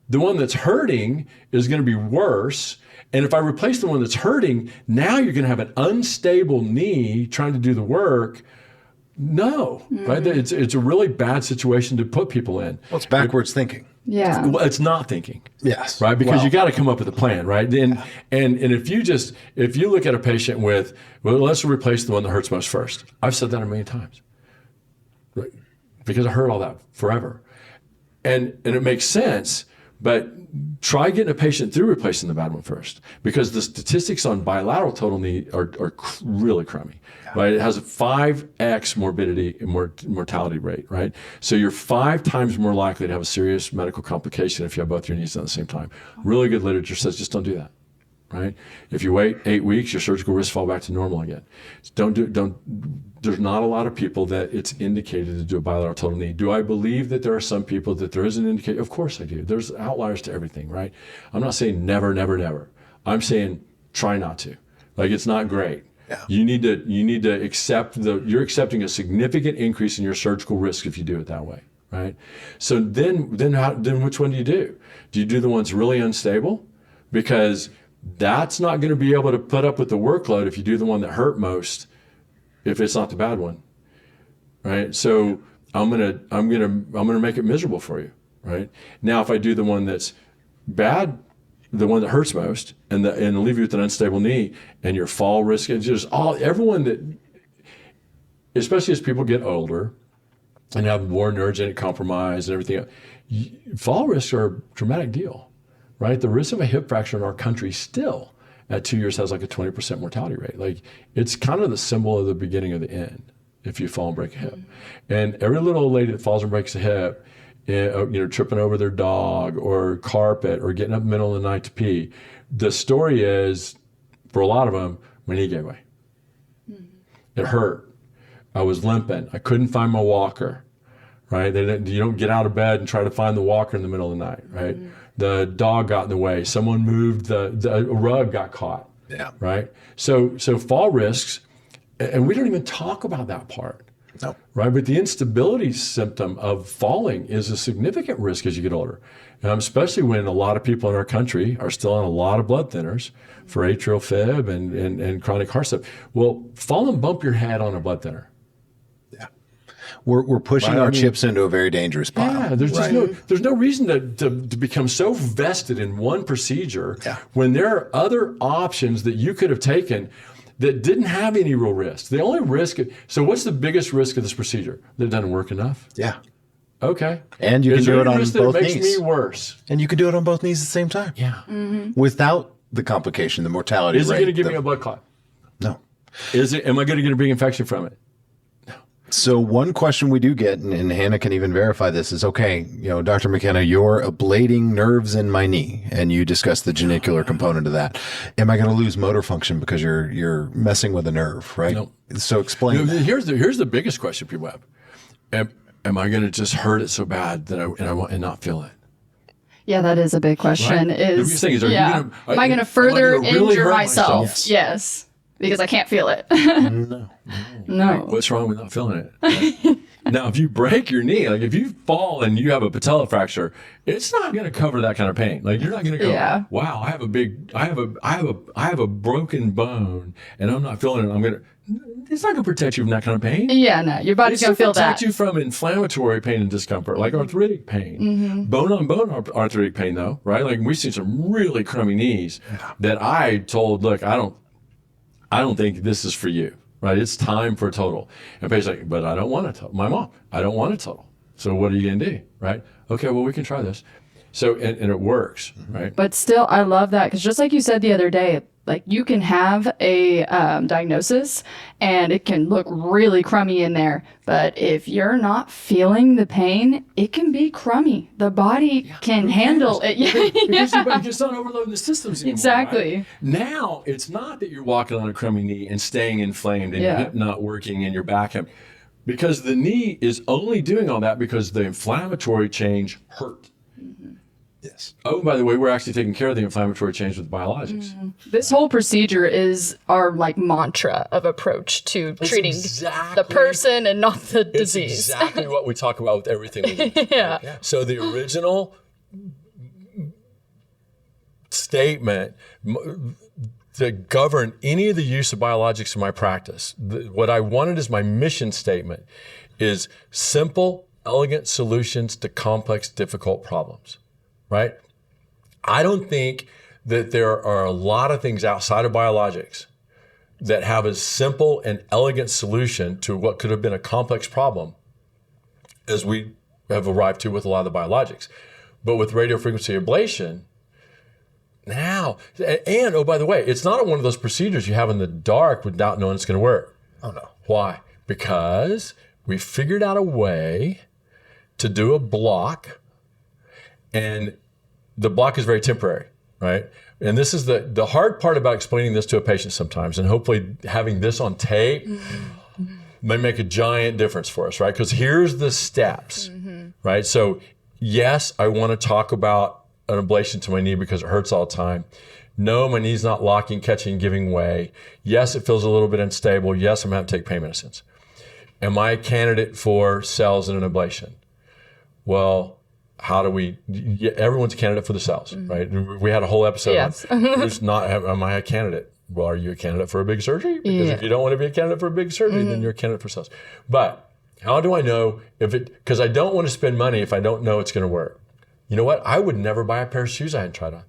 the one that's hurting is going to be worse. And if I replace the one that's hurting, now you're going to have an unstable knee trying to do the work. No, right? It's a really bad situation to put people in. Well, it's backwards thinking. Yeah. Well, it's not thinking. Yes. Right? Because you got to come up with a plan, right? And if you look at a patient with, well, let's replace the one that hurts most first. I've said that a million times. Right? Because I heard all that forever. And it makes sense, but try getting a patient through replacing the bad one first, because the statistics on bilateral total knee are really crummy. Right? It has a 5x morbidity and mortality rate, right? So you're 5 times more likely to have a serious medical complication if you have both your knees at the same time. Really good literature says just don't do that, right? If you wait 8 weeks, your surgical risks fall back to normal again. There's not a lot of people that it's indicated to do a bilateral total knee. Do I believe that there are some people that there is an indication? Of course I do. There's outliers to everything, right? I'm not saying never, never, never. I'm saying try not to. Like, it's not great. Yeah. You need to accept you're accepting a significant increase in your surgical risk if you do it that way, right? So then which one do you do? Do you do the ones really unstable? Because that's not going to be able to put up with the workload if you do the one that hurt most, if it's not the bad one, right? So I'm gonna make it miserable for you, right? Now, if I do the one that's bad, the one that hurts most, and leave you with an unstable knee, and your fall risk, and just everyone that, especially as people get older and have more neurogenic compromise and everything else, fall risks are a dramatic deal, right? The risk of a hip fracture in our country still at 2 years has like a 20% mortality rate. Like, it's kind of the symbol of the beginning of the end if you fall and break a hip. And every little old lady that falls and breaks a hip, tripping over their dog or carpet or getting up in the middle of the night to pee, the story is, for a lot of them, my knee gave way. It hurt. I was limping. I couldn't find my walker, right? You don't get out of bed and try to find the walker in the middle of the night, right? The dog got in the way. Someone moved, the rug got caught, right? So fall risks, and we don't even talk about that part. No. Right, but the instability symptom of falling is a significant risk as you get older, especially when a lot of people in our country are still on a lot of blood thinners for atrial fib and chronic heart stuff. Well, fall and bump your head on a blood thinner. Yeah. We're pushing Right, our I mean- chips into a very dangerous pile. Yeah, there's just there's no reason to become so vested in one procedure when there are other options that you could have taken that didn't have any real risk. The only risk, so what's the biggest risk of this procedure? That it doesn't work enough? Yeah. Okay. And you can Is do there it any on risk that both it makes knees. me worse? And you can do it on both knees at the same time. Yeah. Without the complication, the mortality Is it rate. going to give me a blood clot? No. Am I going to get a big infection from it? So one question we do get, and Hannah can even verify this, is okay, Dr. McKenna, you're ablating nerves in my knee, and you discussed the genicular component of that. Am I going to lose motor function because you're messing with a nerve, right? No. So explain. Here's the biggest question people have. Am I going to just hurt it so bad that and not feel it? Yeah, that is a big question. Right? The biggest thing is, am I going to further really injure hurt myself? Yes, because I can't feel it. No. What's wrong with not feeling it? Now, if you break your knee, like if you fall and you have a patella fracture, it's not going to cover that kind of pain. Like you're not going to go, wow, I have a broken bone and I'm not feeling it. It's not going to protect you from that kind of pain. Yeah, no, your body's going to feel that. Protect you from inflammatory pain and discomfort, like arthritic pain. Bone on bone arthritic pain, though, right? Like we've seen some really crummy knees that I told, look, I don't think this is for you. Right, it's time for a total. And patient's like, but I don't want a total. My mom, I don't want a total. So what are you gonna do? Right? Okay, well we can try this. So and it works, right? But still, I love that because just like you said the other day, like you can have a diagnosis and it can look really crummy in there, but if you're not feeling the pain, it can be crummy. The body can handle it. Because it's not overloading the systems anymore. Exactly. Right? Now it's not that you're walking on a crummy knee and staying inflamed and your hip not working and your back because the knee is only doing all that because the inflammatory change hurt. Yes. Oh, by the way, we're actually taking care of the inflammatory change with biologics. This whole procedure is our like mantra of approach to treating the person and not the disease. It's exactly what we talk about with everything we do. Yeah. So the original statement to govern any of the use of biologics in my practice, what I wanted as my mission statement is simple, elegant solutions to complex, difficult problems. Right? I don't think that there are a lot of things outside of biologics that have a simple and elegant solution to what could have been a complex problem as we have arrived to with a lot of the biologics. But with radiofrequency ablation, now, and oh, by the way, it's not one of those procedures you have in the dark without knowing it's going to work. Oh, no. Why? Because we figured out a way to do a block. And the block is very temporary, right? And this is the hard part about explaining this to a patient sometimes, and hopefully having this on tape may make a giant difference for us, right? Because here's the steps, right? So yes, I want to talk about an ablation to my knee because it hurts all the time. No, my knee's not locking, catching, giving way. Yes, it feels a little bit unstable. Yes, I'm going to have to take pain medicines. Am I a candidate for cells in an ablation? Well, how do we? Everyone's a candidate for the cells, right? We had a whole episode on who's not. Am I a candidate? Well, are you a candidate for a big surgery? Because if you don't want to be a candidate for a big surgery, then you're a candidate for cells. But how do I know if it? Because I don't want to spend money if I don't know it's going to work. You know what? I would never buy a pair of shoes I hadn't tried on,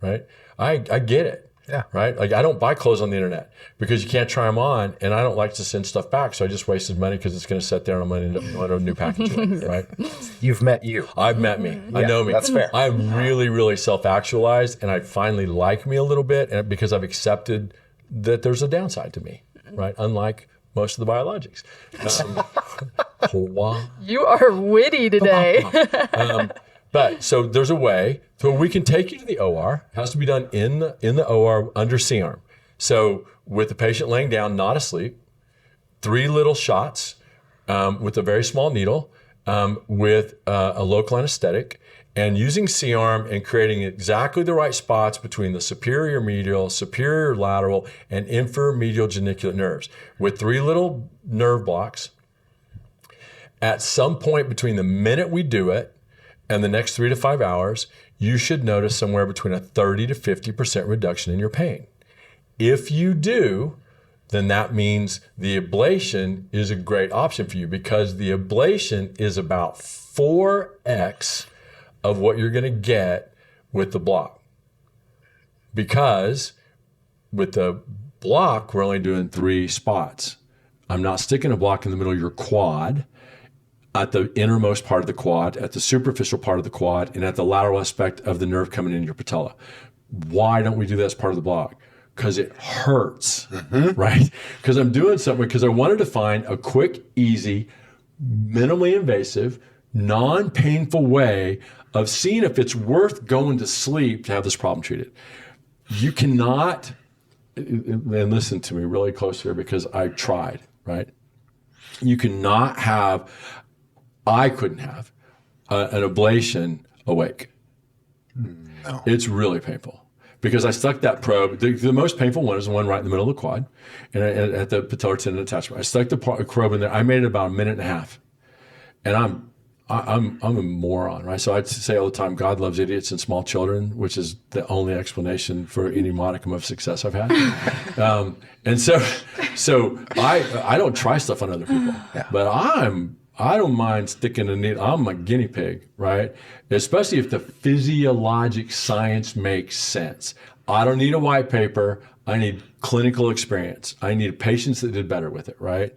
right? I get it. Yeah. Right? Like I don't buy clothes on the internet because you can't try them on, and I don't like to send stuff back, so I just wasted money because it's going to sit there and I'm going to end up on a new package, right? You've met you. I've met me. I know me. That's fair. I'm really, really self-actualized, and I finally like me a little bit, and because I've accepted that there's a downside to me, right? Unlike most of the biologics. You are witty today. But so there's a way so we can take you to the OR. It has to be done in the OR under C-arm. So with the patient laying down, not asleep, 3 little shots with a very small needle with a local anesthetic, and using C-arm and creating exactly the right spots between the superior medial, superior lateral, and inframedial geniculate nerves with 3 little nerve blocks. At some point between the minute we do it and the next 3 to 5 hours, you should notice somewhere between a 30 to 50% reduction in your pain. If you do, then that means the ablation is a great option for you, because the ablation is about 4x of what you're going to get with the block. Because with the block, we're only doing 3 spots. I'm not sticking a block in the middle of your quad, at the innermost part of the quad, at the superficial part of the quad, and at the lateral aspect of the nerve coming into your patella. Why don't we do that as part of the block? Because it hurts, right? Because I'm doing something, because I wanted to find a quick, easy, minimally invasive, non-painful way of seeing if it's worth going to sleep to have this problem treated. You cannot, and listen to me really close here, because I tried, right? You cannot have, I couldn't have an ablation awake. No. It's really painful. Because I stuck that probe. The most painful one is the one right in the middle of the quad, and at the patellar tendon attachment. I stuck the probe in there. I made it about 1.5 minutes, and I'm a moron, right? So I'd say all the time, God loves idiots and small children, which is the only explanation for any modicum of success I've had. And so I don't try stuff on other people, but I don't mind sticking a needle. I'm a guinea pig, right? Especially if the physiologic science makes sense. I don't need a white paper. I need clinical experience. I need patients that did better with it, right?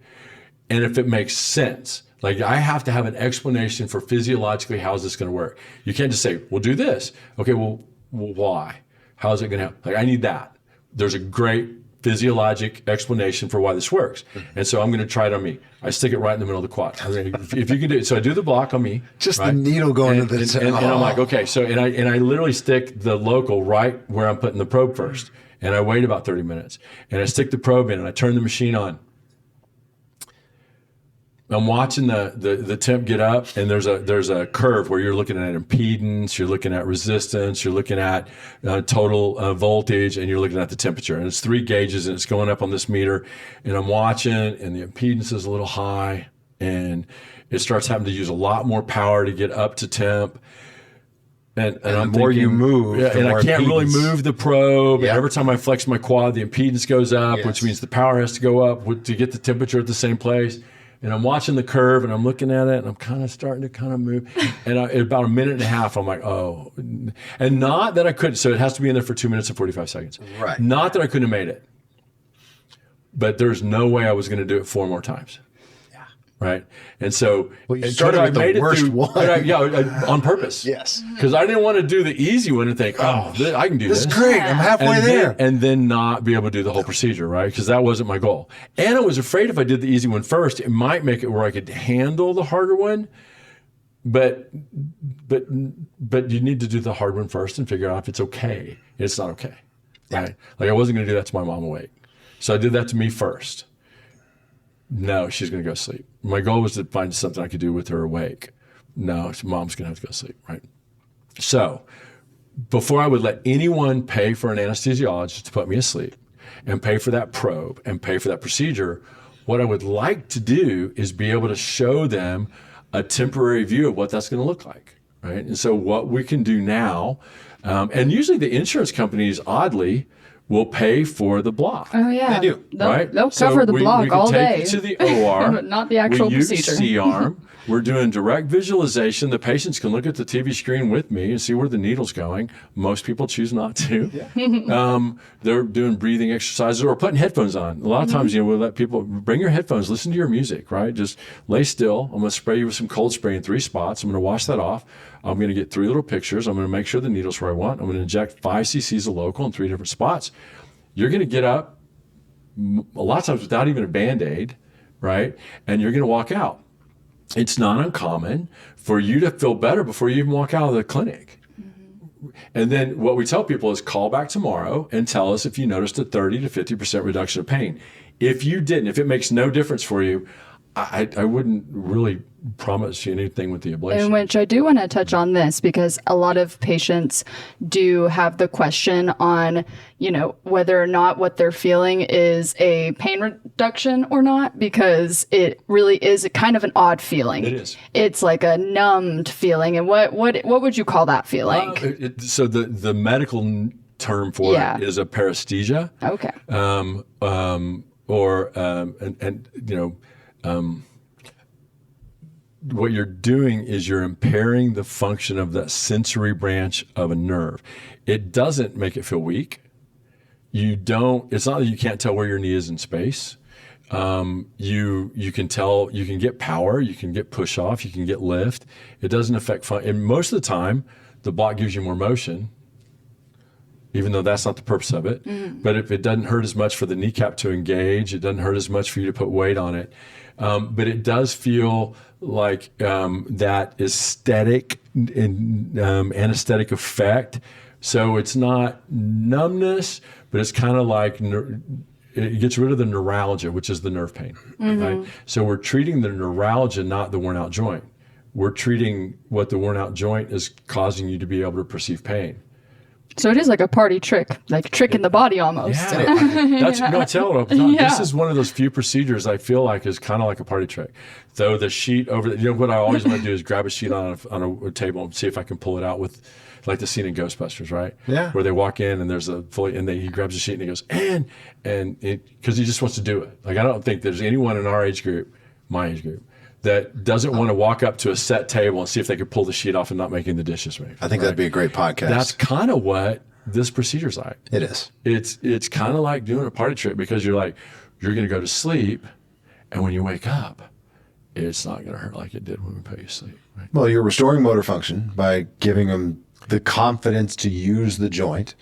And if it makes sense, like I have to have an explanation for physiologically how is this going to work. You can't just say, well, do this. Okay, well why? How is it going to help? Like I need that. There's a great physiologic explanation for why this works. And so I'm going to try it on me. I stick it right in the middle of the quad. If you can do it. So I do the block on me. Just right? the needle going and, to the and I'm like, okay. So, and I literally stick the local right where I'm putting the probe first. And I wait about 30 minutes. And I stick the probe in and I turn the machine on. I'm watching the temp get up, and there's a curve where you're looking at impedance, you're looking at resistance, you're looking at total voltage, and you're looking at the temperature. And it's 3 gauges, and it's going up on this meter. And I'm watching, and the impedance is a little high, and it starts having to use a lot more power to get up to temp. And the more you move, and I can't really move the probe. Yep. And every time I flex my quad, the impedance goes up, Yes. which means the power has to go up to get the temperature at the same place. And I'm watching the curve, and I'm looking at it, and I'm kind of starting to kind of move. And at about 1.5 minutes, I'm like, oh. And not that I couldn't. So it has to be in there for 2 minutes and 45 seconds. Right. Not that I couldn't have made it. But there's no way I was going to do it 4 more times. Right. And so, well, you started with the worst one. On purpose. Yes. Because I didn't want to do the easy one and think, I can do this. This is great. I'm halfway there. And then not be able to do the whole procedure, right? Because that wasn't my goal. And I was afraid if I did the easy one first, it might make it where I could handle the harder one. But you need to do the hard one first and figure out if it's okay. It's not okay. Right? Like I wasn't going to do that to my mom awake. So I did that to me first. No, she's going to go to sleep. My goal was to find something I could do with her awake. No, mom's going to have to go to sleep, right? So before I would let anyone pay for an anesthesiologist to put me asleep and pay for that probe and pay for that procedure, what I would like to do is be able to show them a temporary view of what that's going to look like, right? And so what we can do now, and usually the insurance companies, oddly, will pay for the block. Oh yeah, they do. They'll cover the block all day. We can take you to the OR, but not the actual we use procedure. C-arm. We're doing direct visualization. The patients can look at the TV screen with me and see where the needle's going. Most people choose not to. They're doing breathing exercises or putting headphones on. A lot of times, we'll let people bring your headphones, listen to your music, right? Just lay still. I'm going to spray you with some cold spray in 3 spots. I'm going to wash that off. I'm going to get 3 little pictures. I'm going to make sure the needle's where I want. I'm going to inject 5 cc's of local in 3 different spots. You're going to get up a lot of times without even a Band-Aid, right? And you're going to walk out. It's not uncommon for you to feel better before you even walk out of the clinic. And then what we tell people is call back tomorrow and tell us if you noticed a 30 to 50% reduction of pain. If you didn't, if it makes no difference for you, I wouldn't really promise you anything with the ablation. In which I do want to touch on this because a lot of patients do have the question on, whether or not what they're feeling is a pain reduction or not, because it really is a kind of an odd feeling. It is. It's like a numbed feeling. And what would you call that feeling? So the medical term for it is a paresthesia. Okay. or what you're doing is you're impairing the function of that sensory branch of a nerve. It doesn't make it feel weak. It's not that you can't tell where your knee is in space. You can tell, you can get power, you can get push off, you can get lift. It doesn't affect and most of the time, the block gives you more motion, even though that's not the purpose of it. But if it doesn't hurt as much for the kneecap to engage, it doesn't hurt as much for you to put weight on it. But it does feel like that aesthetic and anesthetic effect. So it's not numbness, but it's kind of like it gets rid of the neuralgia, which is the nerve pain. Right? So we're treating the neuralgia, not the worn out joint. We're treating what the worn out joint is causing you to be able to perceive pain. So it is like a party trick, like tricking the body almost. Yeah, that's no. Tell them. This is one of those few procedures I feel like is kind of like a party trick. Throw the sheet over. What I always want to do is grab a sheet on a table and see if I can pull it out with, like the scene in Ghostbusters, right? Yeah. Where they walk in and there's he grabs a sheet and he goes and because he just wants to do it. Like I don't think there's anyone in our age group, my age group, that doesn't want to walk up to a set table and see if they could pull the sheet off and not making the dishes. Maybe, I think that'd be a great podcast. That's kind of what this procedure's like. It is. It's kind of like doing a party trick because you're going to go to sleep, and when you wake up, it's not going to hurt like it did when we put you to sleep. Right? Well, you're restoring motor function by giving them the confidence to use the joint.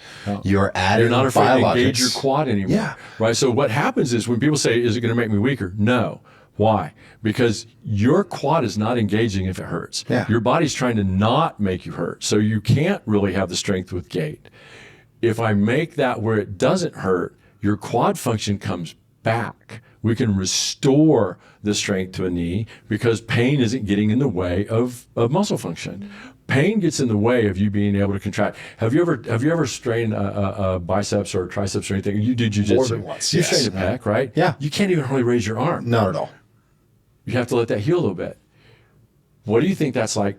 You're adding You're not afraid biologics. to engage your quad anymore. Yeah. Right. So what happens is when people say, "Is it going to make me weaker?" No. Why? Because your quad is not engaging if it hurts. Yeah. Your body's trying to not make you hurt. So you can't really have the strength with gait. If I make that where it doesn't hurt, your quad function comes back. We can restore the strength to a knee because pain isn't getting in the way of muscle function. Pain gets in the way of you being able to contract. Have you ever strained a biceps or triceps or anything? You do jujitsu. More than once, You yes. strain a pec, right? Yeah. You can't even hardly raise your arm. Not at all. You have to let that heal a little bit. What do you think that's like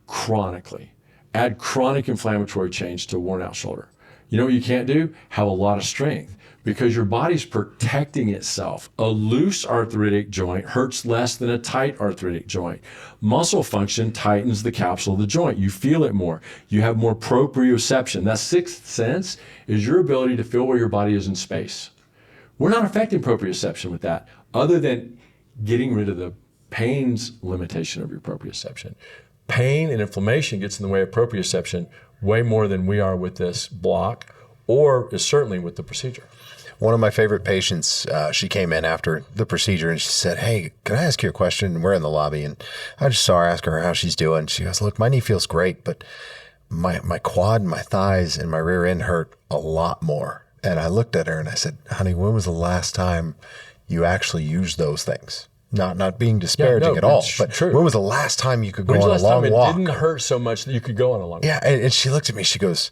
chronically? Add chronic inflammatory change to a worn out shoulder. You know what you can't do? Have a lot of strength because your body's protecting itself. A loose arthritic joint hurts less than a tight arthritic joint. Muscle function tightens the capsule of the joint. You feel it more. You have more proprioception. That sixth sense is your ability to feel where your body is in space. We're not affecting proprioception with that other than getting rid of the pain's limitation of your proprioception. Pain and inflammation gets in the way of proprioception way more than we are with this block, or is certainly with the procedure. One of my favorite patients, she came in after the procedure and she said, "Hey, can I ask you a question?" And we're in the lobby and I just saw her, ask her how she's doing. She goes, "Look, my knee feels great, but my quad, my thighs, and my rear end hurt a lot more." And I looked at her and I said, "Honey, when was the last time you actually used those things?" Not being disparaging at all, but true. when was the last time you could go When's on the a last time long walk? it didn't hurt so much that you could go on a long walk? Yeah, and she looked at me, she goes,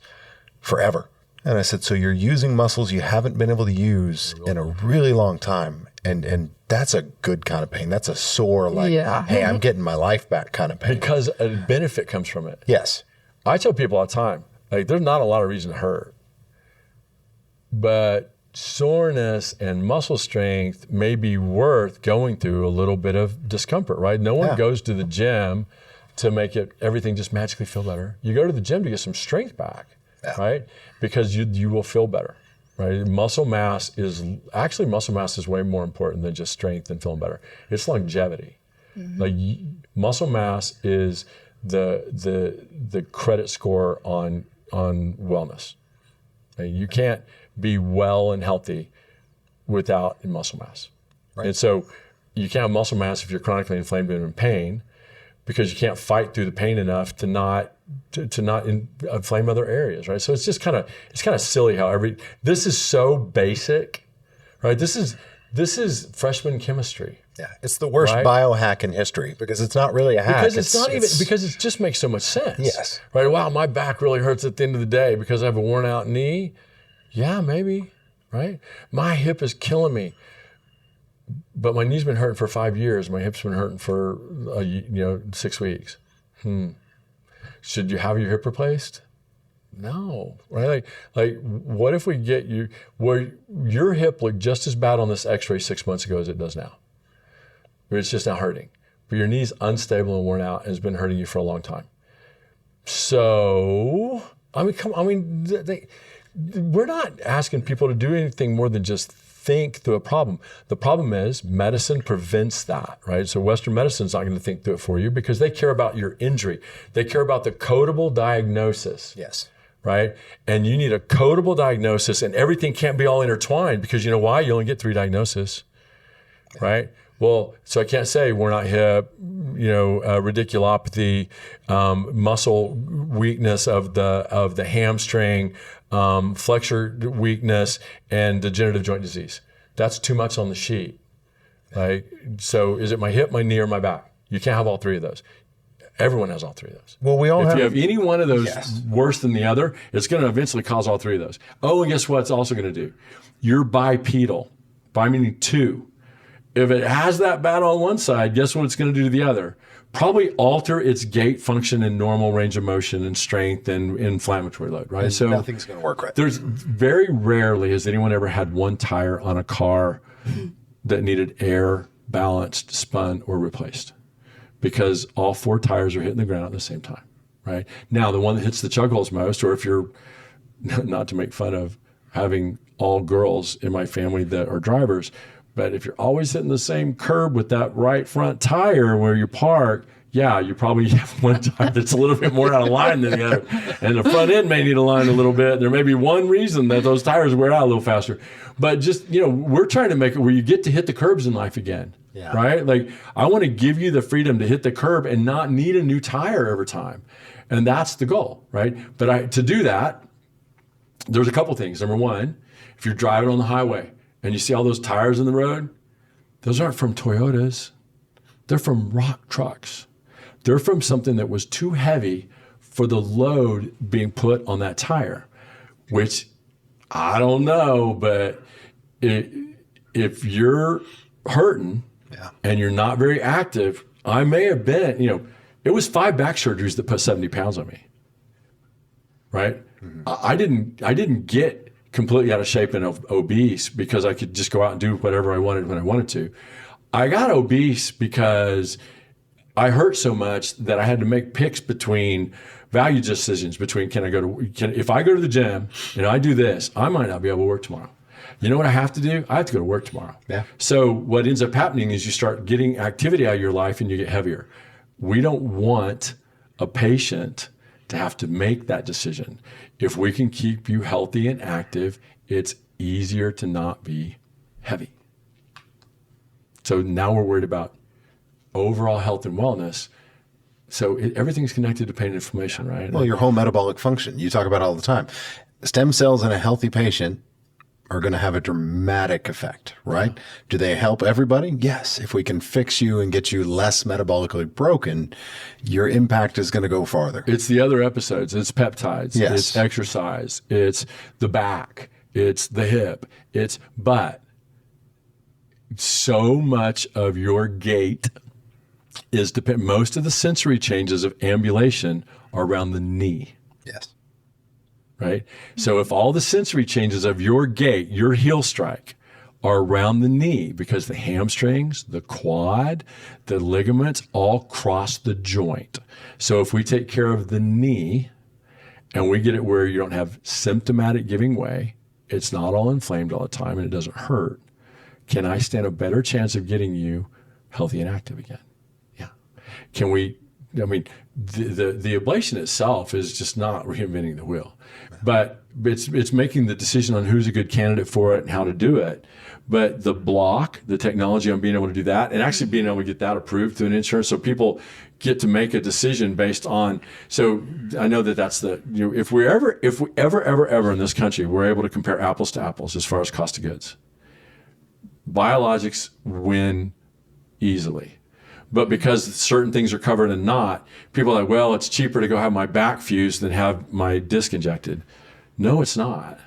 "Forever." And I said, "So you're using muscles you haven't been able to use in a really long time. And that's a good kind of pain. That's a sore, like, hey, I'm getting my life back kind of pain." Because a benefit comes from it. Yes. I tell people all the time, like, there's not a lot of reason to hurt. But soreness and muscle strength may be worth going through a little bit of discomfort, right? No one goes to the gym to make everything just magically feel better. You go to the gym to get some strength back, right? Because you will feel better, right? Muscle mass is way more important than just strength and feeling better. It's longevity. Like muscle mass is the credit score on wellness. You can't be well and healthy without muscle mass. Right. And so you can't have muscle mass if you're chronically inflamed and in pain because you can't fight through the pain enough to not inflame other areas, right? So it's just kind of silly how this is so basic, right? This is freshman chemistry. Yeah, it's the worst biohack in history because it's not really a hack. Because it just makes so much sense. Yes. Right. Wow, my back really hurts at the end of the day because I have a worn out knee. Yeah, maybe. Right. My hip is killing me, but my knee's been hurting for 5 years. My hip's been hurting for 6 weeks. Should you have your hip replaced? No, right? Like, what if we get you where your hip looked just as bad on this X-ray 6 months ago as it does now? Where it's just now hurting, but your knee's unstable and worn out and has been hurting you for a long time. So, we're not asking people to do anything more than just think through a problem. The problem is medicine prevents that, right? So Western medicine's not going to think through it for you because they care about your injury. They care about the codable diagnosis. Yes. Right? And you need a codable diagnosis, and everything can't be all intertwined because you know why? You only get 3 diagnoses, right? Well, so I can't say we're not hip, radiculopathy, muscle weakness of the hamstring, flexor weakness, and degenerative joint disease. That's too much on the sheet. Right? So is it my hip, my knee, or my back? You can't have all 3 of those. Everyone has all 3 of those. Well, we all if have. you have any one of those worse than the other, it's going to eventually cause all 3 of those. Oh, and guess what it's also going to do? You're bipedal. Bi meaning 2. If it has that bad on one side, guess what it's going to do to the other? Probably alter its gait function and normal range of motion and strength and inflammatory load, right? And so nothing's going to work right. There's very rarely has anyone ever had one tire on a car that needed air, balanced, spun, or replaced, because all 4 tires are hitting the ground at the same time, right? Now, the one that hits the chug holes most, or if you're, not to make fun of having all girls in my family that are drivers, but if you're always hitting the same curb with that right front tire where you park, yeah, you probably have one tire that's a little bit more out of line than the other. And the front end may need to line a little bit. There may be one reason that those tires wear out a little faster. But just, we're trying to make it where you get to hit the curbs in life again. Yeah. Right? Like, I want to give you the freedom to hit the curb and not need a new tire every time. And that's the goal, right? But to do that, there's a couple things. Number one, if you're driving on the highway and you see all those tires in the road, those aren't from Toyotas. They're from rock trucks. They're from something that was too heavy for the load being put on that tire, which I don't know, but if you're hurting and you're not very active, I may have been, it was 5 back surgeries that put 70 pounds on me, right? Mm-hmm. I didn't get completely out of shape and obese because I could just go out and do whatever I wanted when I wanted to. I got obese because I hurt so much that I had to make picks between value decisions between if I go to the gym and I do this, I might not be able to work tomorrow. You know what I have to do? I have to go to work tomorrow. Yeah. So what ends up happening is you start getting activity out of your life and you get heavier. We don't want a patient to have to make that decision. If we can keep you healthy and active, it's easier to not be heavy. So now we're worried about overall health and wellness. So everything's connected to pain and inflammation, right? Well, your whole metabolic function, you talk about all the time. Stem cells in a healthy patient are going to have a dramatic effect, right? Yeah. Do they help everybody? Yes. If we can fix you and get you less metabolically broken, your impact is going to go farther. It's the other episodes. It's peptides. Yes. It's exercise. It's the back. It's the hip. But so much of your gait is most of the sensory changes of ambulation are around the knee. Yes. Right? So if all the sensory changes of your gait, your heel strike, are around the knee, because the hamstrings, the quad, the ligaments all cross the joint. So if we take care of the knee and we get it where you don't have symptomatic giving way, it's not all inflamed all the time and it doesn't hurt, can I stand a better chance of getting you healthy and active again? Yeah. Can we, the ablation itself is just not reinventing the wheel, but it's making the decision on who's a good candidate for it and how to do it. But the block, the technology on being able to do that, and actually being able to get that approved through an insurance, so people get to make a decision based on. So I know that's if we ever in this country we're able to compare apples to apples as far as cost of goods, biologics win easily. But because certain things are covered and not, people are like, well, it's cheaper to go have my back fused than have my disc injected. No, it's not.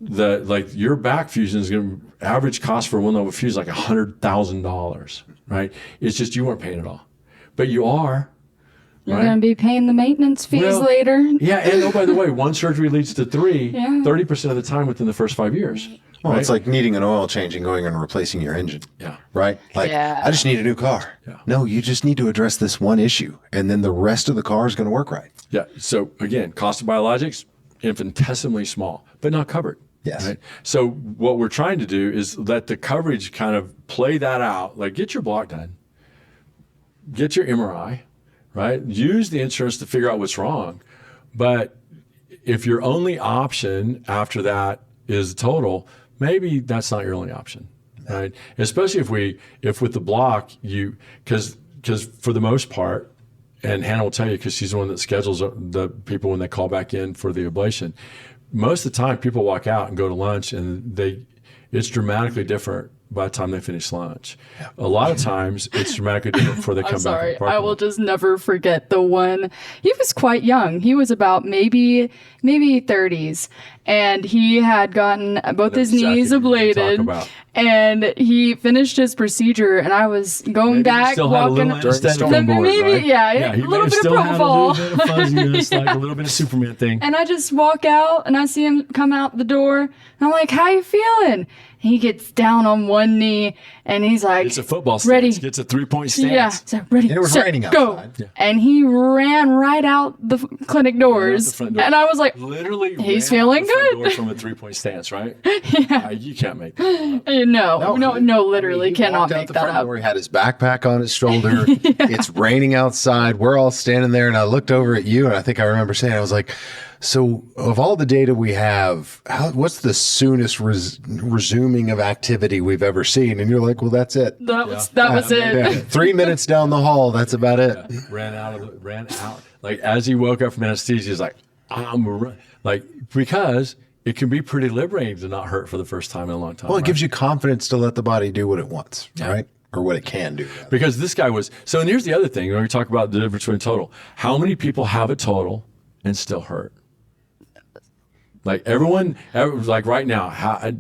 Your back fusion is going to average cost for one level fuse like $100,000, right? It's just you weren't paying it all, but you are You're going to be paying the maintenance fees later. Yeah, and by the way, one surgery leads to 3, Yeah. 30% of the time within the first 5 years. Well, right? it's like needing an oil change and going and replacing your engine. Yeah. Right? Like, I just need a new car. Yeah. No, you just need to address this one issue, and then the rest of the car is going to work right. Yeah. So again, cost of biologics, infinitesimally small, but not covered. Yes. Right? So what we're trying to do is let the coverage kind of play that out. Like, get your block done, get your MRI, right? Use the insurance to figure out what's wrong. But if your only option after that is total, maybe that's not your only option, right? Especially if with the block because for the most part, and Hannah will tell you because she's the one that schedules the people when they call back in for the ablation. Most of the time, people walk out and go to lunch, and it's dramatically different by the time they finish lunch. Yeah. A lot of times, it's dramatically different before they come back. Sorry, I will just never forget the one. He was quite young. He was about maybe 30s, and he had gotten both his knees ablated. And he finished his procedure, and I was going back, walking. Yeah, a little bit of propofol. A little bit of fuzziness, like a little bit of Superman thing. And I just walk out, and I see him come out the door, and I'm like, "How you feeling?" He gets down on one knee, and he's like, "It's a football stance. Ready. It's a 3-point stance." Yeah, so ready. And it was set, raining go. outside. Yeah. And he ran right out the clinic doors, the front door. and I was like, literally, he's ran feeling out the front good. door from a 3-point stance, right? Yeah. You can't make that up. No, literally He cannot walked out make the that front up. door, he had his backpack on his shoulder. It's raining outside. We're all standing there, and I looked over at you, and I think I remember saying, I was like, so of all the data we have, what's the soonest resuming of activity we've ever seen? And you're like, well, that's it. That was it. Yeah. 3 minutes down the hall, that's about it. Yeah. Ran out. Like, as he woke up from anesthesia, he's like, because it can be pretty liberating to not hurt for the first time in a long time. Well, it gives you confidence to let the body do what it wants, right? Or what it can do. Because this guy was, and here's the other thing, when we talk about the difference between total, how many people have a total and still hurt? Like like right now,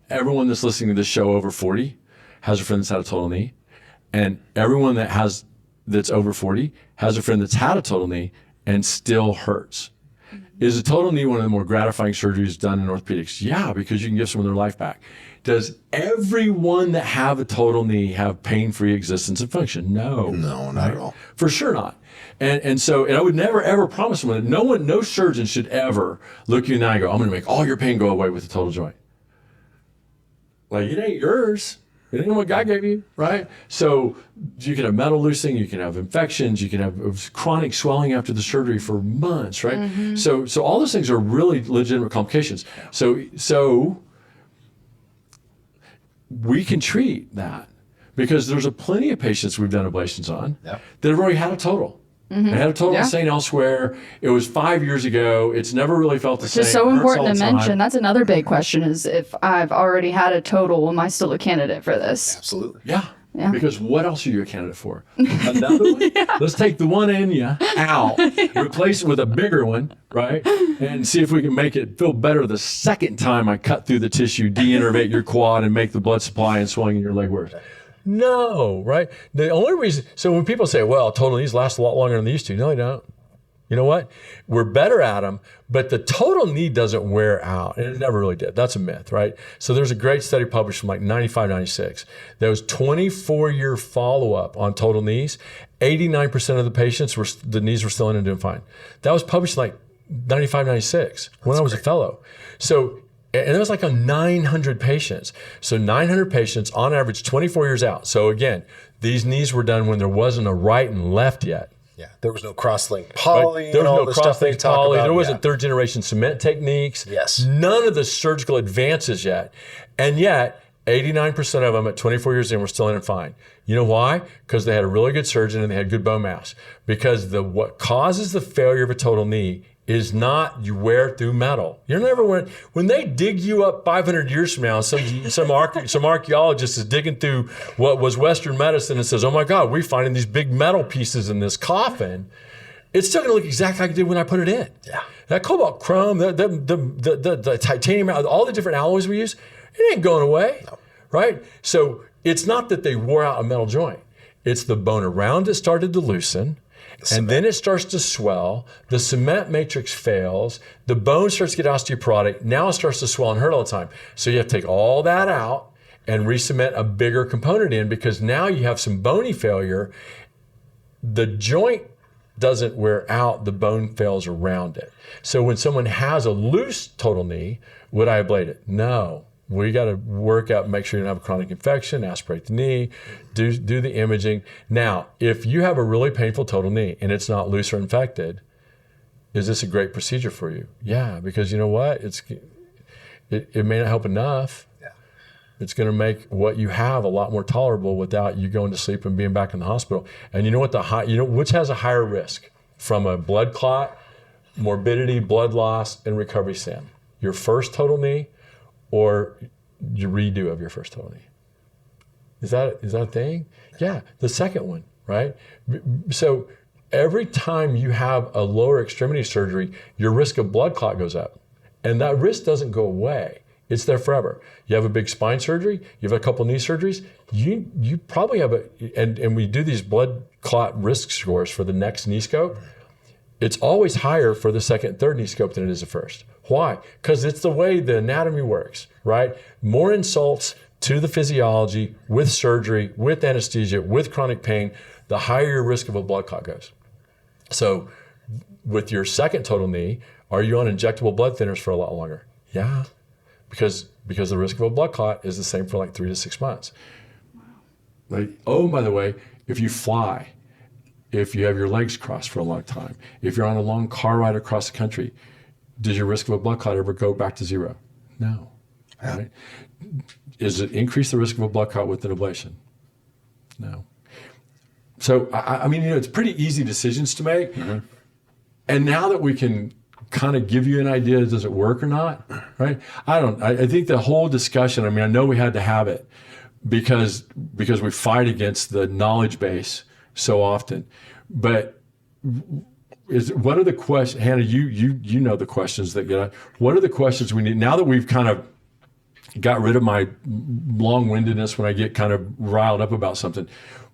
everyone that's listening to this show over 40 has a friend that's had a total knee. And everyone that's over 40 has a friend that's had a total knee and still hurts. Is a total knee one of the more gratifying surgeries done in orthopedics? Yeah, because you can give someone their life back. Does everyone that have a total knee have pain-free existence and function? No. No, not at all. For sure not. And so I would never ever promise someone that no surgeon should ever look you in the eye and go, I'm going to make all your pain go away with a total joint. Like, it ain't yours. It ain't what God gave you, right? So you can have metal loosening, you can have infections, you can have chronic swelling after the surgery for months, right? Mm-hmm. So all those things are really legitimate complications. So we can treat that because there's plenty of patients we've done ablations on that have already had a total. Mm-hmm. They had a total insane elsewhere. It was 5 years ago. It's never really felt the same. It's so important to mention. That's another big question is if I've already had a total, am I still a candidate for this? Absolutely. Yeah. Because what else are you a candidate for? Another one? Let's take the one in you out, replace it with a bigger one, right? And see if we can make it feel better the second time I cut through the tissue, de-innervate your quad, and make the blood supply and swelling in your leg worse. No, right? The only reason, so when people say, well, total knees last a lot longer than they used to. No, they don't. You know what? We're better at them, but the total knee doesn't wear out, and it never really did. That's a myth, right? So there's a great study published from like 95, 96. There was 24-year follow-up on total knees. 89% of the patients, the knees were still in and doing fine. That was published like 95, 96 when I was a fellow. So, and it was like on 900 patients. So 900 patients on average, 24 years out. So again, these knees were done when there wasn't a right and left yet. Yeah, there was no cross-link poly. There was and all no the stuff they cross-link talk poly. about. There wasn't third-generation cement techniques. Yes. None of the surgical advances yet. And yet, 89% of them at 24 years in were still in and fine. You know why? Because they had a really good surgeon and they had good bone mass. Because what causes the failure of a total knee is not you wear through metal. You're never when they dig you up 500 years from now, some archaeologist is digging through what was Western medicine and says, "Oh my God, we're finding these big metal pieces in this coffin." It's still going to look exactly like it did when I put it in. Yeah, that cobalt chrome, the titanium, all the different alloys we use, it ain't going away, right? So it's not that they wore out a metal joint. It's the bone around it started to loosen. And then it starts to swell. The cement matrix fails. The bone starts to get osteoporotic. Now it starts to swell and hurt all the time. So you have to take all that out and re-cement a bigger component in, because now you have some bony failure. The joint doesn't wear out, the bone fails around it. So when someone has a loose total knee, would I ablate it? No. We got to work out, make sure you don't have a chronic infection, aspirate the knee, do the imaging. Now, if you have a really painful total knee and it's not loose or infected, is this a great procedure for you? Yeah, because you know what? It may not help enough. Yeah. It's going to make what you have a lot more tolerable without you going to sleep and being back in the hospital. And you know what which has a higher risk from a blood clot, morbidity, blood loss, and recovery, Sam? Your first total knee or your redo of your first total knee? Is that a thing? Yeah, the second one, right? So every time you have a lower extremity surgery, your risk of blood clot goes up. And that risk doesn't go away. It's there forever. You have a big spine surgery, you have a couple knee surgeries, you probably have and we do these blood clot risk scores for the next knee scope. It's always higher for the second, third knee scope than it is the first. Why? Because it's the way the anatomy works, right? More insults to the physiology with surgery, with anesthesia, with chronic pain, the higher your risk of a blood clot goes. So with your second total knee, are you on injectable blood thinners for a lot longer? Yeah, because the risk of a blood clot is the same for like 3 to 6 months. Like, oh, by the way, if you fly, if you have your legs crossed for a long time, if you're on a long car ride across the country, does your risk of a blood clot ever go back to zero? No. Right? Does it increase the risk of a blood clot with an ablation? No. So, I mean, it's pretty easy decisions to make. Mm-hmm. And now that we can kind of give you an idea, does it work or not, right? I think the whole discussion, I mean, I know we had to have it because we fight against the knowledge base so often. But what are the questions, Hannah, you know the questions that get, what are the questions we need, now that we've kind of got rid of my long-windedness when I get kind of riled up about something,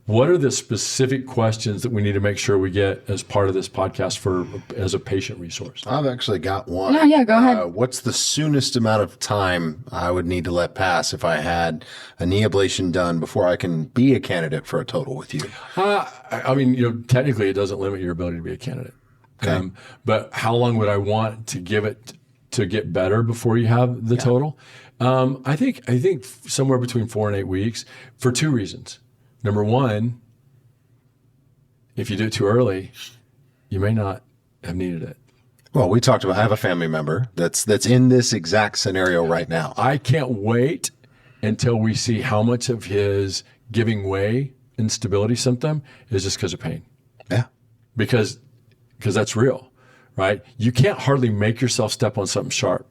what are the specific questions that we need to make sure we get as part of this podcast as a patient resource? I've actually got one. Yeah, go ahead. What's the soonest amount of time I would need to let pass if I had a knee ablation done before I can be a candidate for a total with you? I mean, technically it doesn't limit your ability to be a candidate. Okay. But how long would I want to give it to get better before you have the total? I think somewhere between 4 and 8 weeks for 2 reasons. Number one, if you do it too early, you may not have needed it. Well, we talked about, I have a family member that's in this exact scenario right now. I can't wait until we see how much of his giving way instability symptom is just because of pain. Yeah. Because that's real, right? You can't hardly make yourself step on something sharp.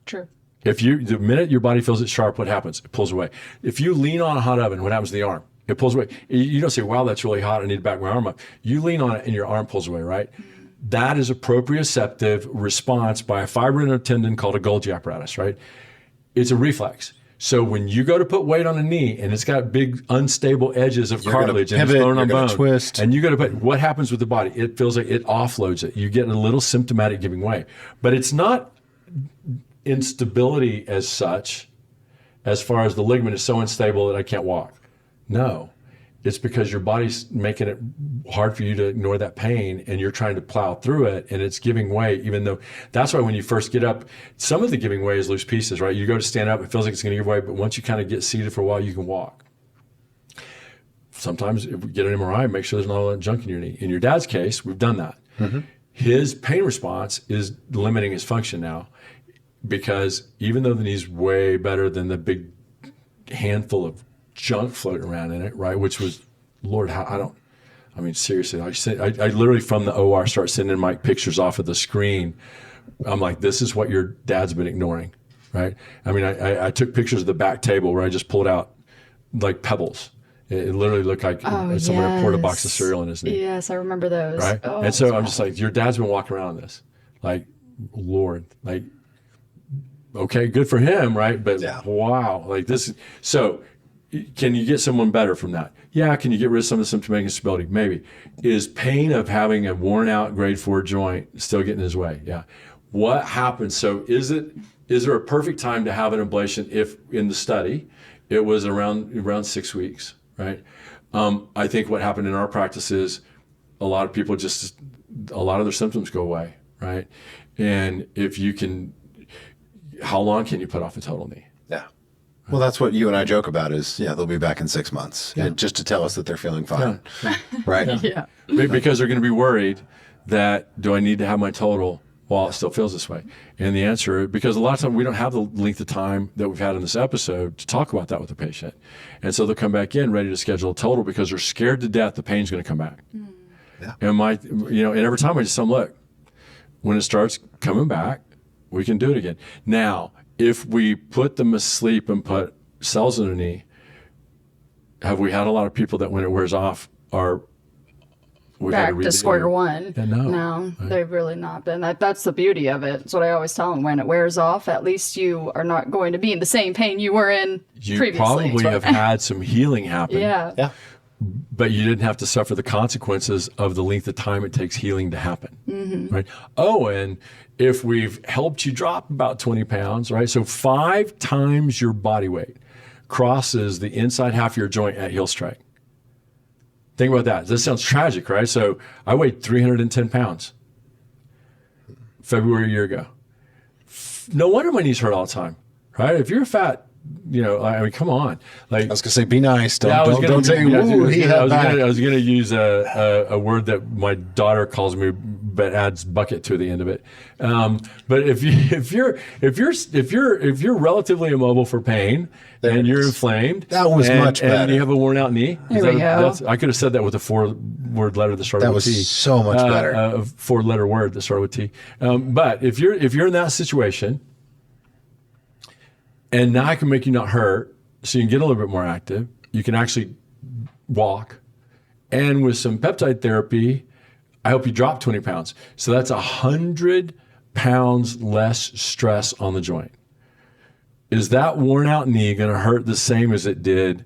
True. The minute your body feels it sharp, what happens? It pulls away. If you lean on a hot oven, what happens to the arm? It pulls away. You don't say, wow, that's really hot, I need to back my arm up. You lean on it and your arm pulls away, right? That is a proprioceptive response by a fiber in a tendon called a Golgi apparatus, right? It's a reflex. So when you go to put weight on a knee and it's got big unstable edges of cartilage and it's bone on bone, twist. And you go to put, what happens with the body? It feels like it offloads it. You get a little symptomatic giving way. But it's not instability as such, as far as the ligament is so unstable that I can't walk. No, it's because your body's making it hard for you to ignore that pain and you're trying to plow through it and it's giving way, even though that's why when you first get up, some of the giving way is loose pieces, right? You go to stand up, it feels like it's going to give way, but once you kind of get seated for a while, you can walk. Sometimes if we get an MRI, make sure there's not all that junk in your knee. In your dad's case, we've done that. Mm-hmm. His pain response is limiting his function now. Because even though the knee's way better than the big handful of junk floating around in it, right? Which was, Lord, seriously, I literally from the OR start sending Mike pictures off of the screen. I'm like, this is what your dad's been ignoring, right? I mean, I took pictures of the back table where I just pulled out like pebbles. It literally looked like someone had poured a box of cereal in his knee. Yes, I remember those. Right? Oh, and so I'm just like, your dad's been walking around this. Like, Lord, like, okay, good for him, right? But wow, like this. So can you get someone better from that? Yeah. Can you get rid of some of the symptomatic instability? Maybe. Is pain of having a worn out grade 4 joint still getting in his way? Yeah. What happens? So is there a perfect time to have an ablation if in the study it was around 6 weeks, right? I think what happened in our practice is a lot of their symptoms go away, right? And if you can, how long can you put off a total knee? Yeah. Well, that's what you and I joke about is, they'll be back in 6 months just to tell us that they're feeling fine. Yeah. Right? Yeah. Because they're going to be worried that, do I need to have my total while it still feels this way? And the answer, because a lot of times we don't have the length of time that we've had in this episode to talk about that with the patient. And so they'll come back in ready to schedule a total because they're scared to death the pain's going to come back. Yeah. And and every time I just tell them, look, when it starts coming back, we can do it again. Now, if we put them asleep and put cells in their knee, have we had a lot of people that when it wears off we've had Back to square one. Yeah, no. They've really not been. That's the beauty of it. It's what I always tell them. When it wears off, at least you are not going to be in the same pain you were in previously. You probably have had some healing happen. Yeah. But you didn't have to suffer the consequences of the length of time it takes healing to happen, right? Oh, and if we've helped you drop about 20 pounds, right? So 5 times your body weight crosses the inside half of your joint at heel strike. Think about that. This sounds tragic, right? So I weighed 310 pounds February a year ago. No wonder my knees hurt all the time, right? If you're a fat, I mean, come on. Like, I was going to say, be nice. Don't say, I I was going to use a word that my daughter calls me, but adds bucket to the end of it. But if you're relatively immobile for pain and you're inflamed, that was much better. And you have a worn out knee. There we go. I could have said that with a 4-word letter that started with T. That was so much better. A 4-letter word that started with T. But if you're in that situation, and now I can make you not hurt, so you can get a little bit more active. You can actually walk. And with some peptide therapy, I help you drop 20 pounds. So that's 100 pounds less stress on the joint. Is that worn out knee going to hurt the same as it did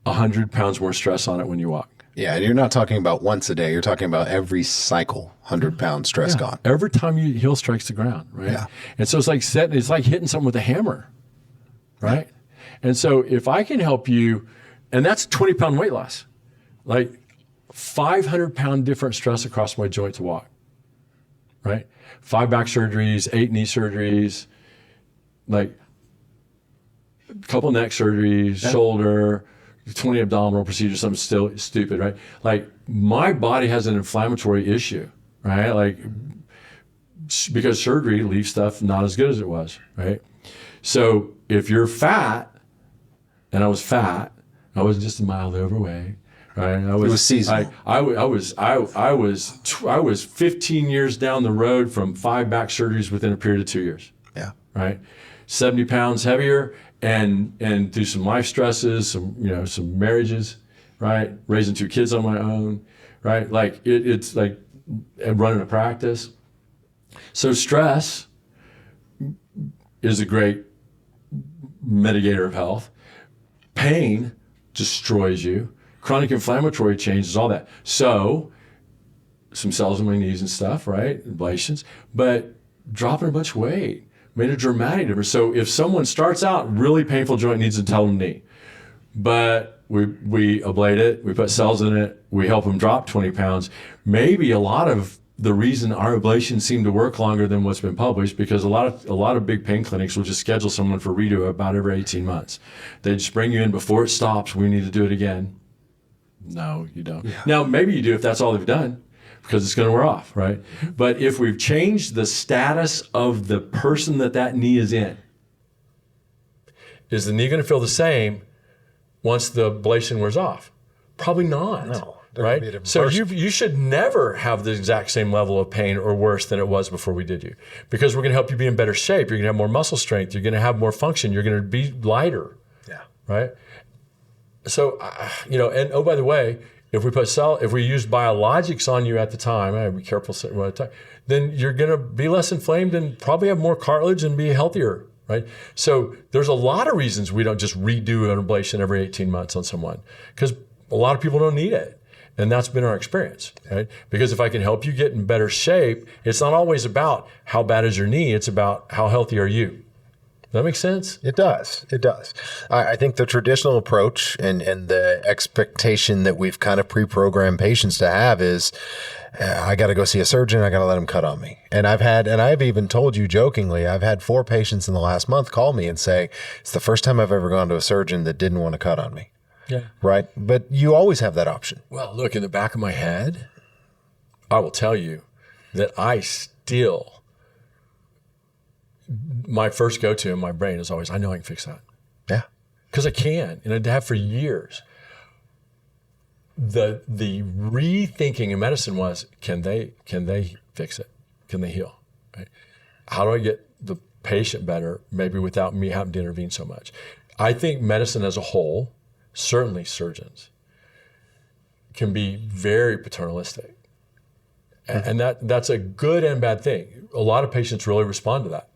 100 pounds more stress on it when you walk? Yeah, and you're not talking about once a day. You're talking about every cycle, 100-pound stress gone. Every time your heel strikes the ground, right? Yeah. And so it's like hitting something with a hammer, right? And so if I can help you, and that's 20-pound weight loss, like 500-pound different stress across my joint to walk, right? 5 back surgeries, 8 knee surgeries, like a couple neck surgeries, shoulder, 20 abdominal procedures, something still stupid, right? Like my body has an inflammatory issue, right? Like because surgery leaves stuff not as good as it was, right? So if you're fat, and I was fat, I was just mildly overweight, right? It was seasonal. I was 15 years down the road from 5 back surgeries within a period of 2 years. Yeah. Right? 70 pounds heavier and through some life stresses, some marriages, right? Raising 2 kids on my own, right? Like it's like running a practice. So stress is a great mitigator of health. Pain destroys you. Chronic inflammatory changes, all that. So some cells in my knees and stuff, right? Ablations, but dropping a bunch of weight made a dramatic difference. So if someone starts out really painful joint, needs a total knee, but we ablate it, we put cells in it, we help them drop 20 pounds, maybe a lot of the reason our ablation seemed to work longer than what's been published, because a lot of big pain clinics will just schedule someone for redo about every 18 months. They just bring you in before it stops. We need to do it again. No, you don't. Yeah. Now, maybe you do if that's all they've done, because it's going to wear off, right? But if we've changed the status of the person that knee is in, is the knee going to feel the same once the ablation wears off? Probably not. No. Right? So you should never have the exact same level of pain or worse than it was before we did you, because we're going to help you be in better shape. You're going to have more muscle strength. You're going to have more function. You're going to be lighter. Yeah. Right? So, and oh, by the way, if we use biologics on you at the time, I be careful, then you're going to be less inflamed and probably have more cartilage and be healthier, right? So there's a lot of reasons we don't just redo an ablation every 18 months on someone, because a lot of people don't need it. And that's been our experience, right? Because if I can help you get in better shape, it's not always about how bad is your knee, it's about how healthy are you. Does that make sense? It does. It does. I think the traditional approach and the expectation that we've kind of pre-programmed patients to have is, I got to go see a surgeon. I got to let him cut on me. And I've even told you jokingly, I've had 4 patients in the last month call me and say, it's the first time I've ever gone to a surgeon that didn't want to cut on me. Yeah. Right. But you always have that option. Well, look, in the back of my head, I will tell you that my first go-to in my brain is always, I know I can fix that. Yeah. Because I can, and I have for years. The rethinking in medicine was, can they fix it? Can they heal? Right? How do I get the patient better, maybe without me having to intervene so much? I think medicine as a whole, certainly surgeons, can be very paternalistic. And that's a good and bad thing. A lot of patients really respond to that.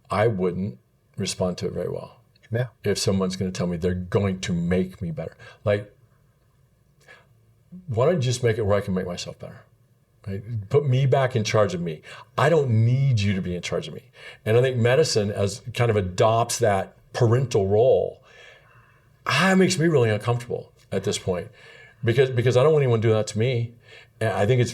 I wouldn't respond to it very well. Yeah. If someone's going to tell me they're going to make me better. Like, why don't you just make it where I can make myself better? Right? Put me back in charge of me. I don't need you to be in charge of me. And I think medicine as kind of adopts that parental role, it makes me really uncomfortable at this point because I don't want anyone doing that to me. And I think it's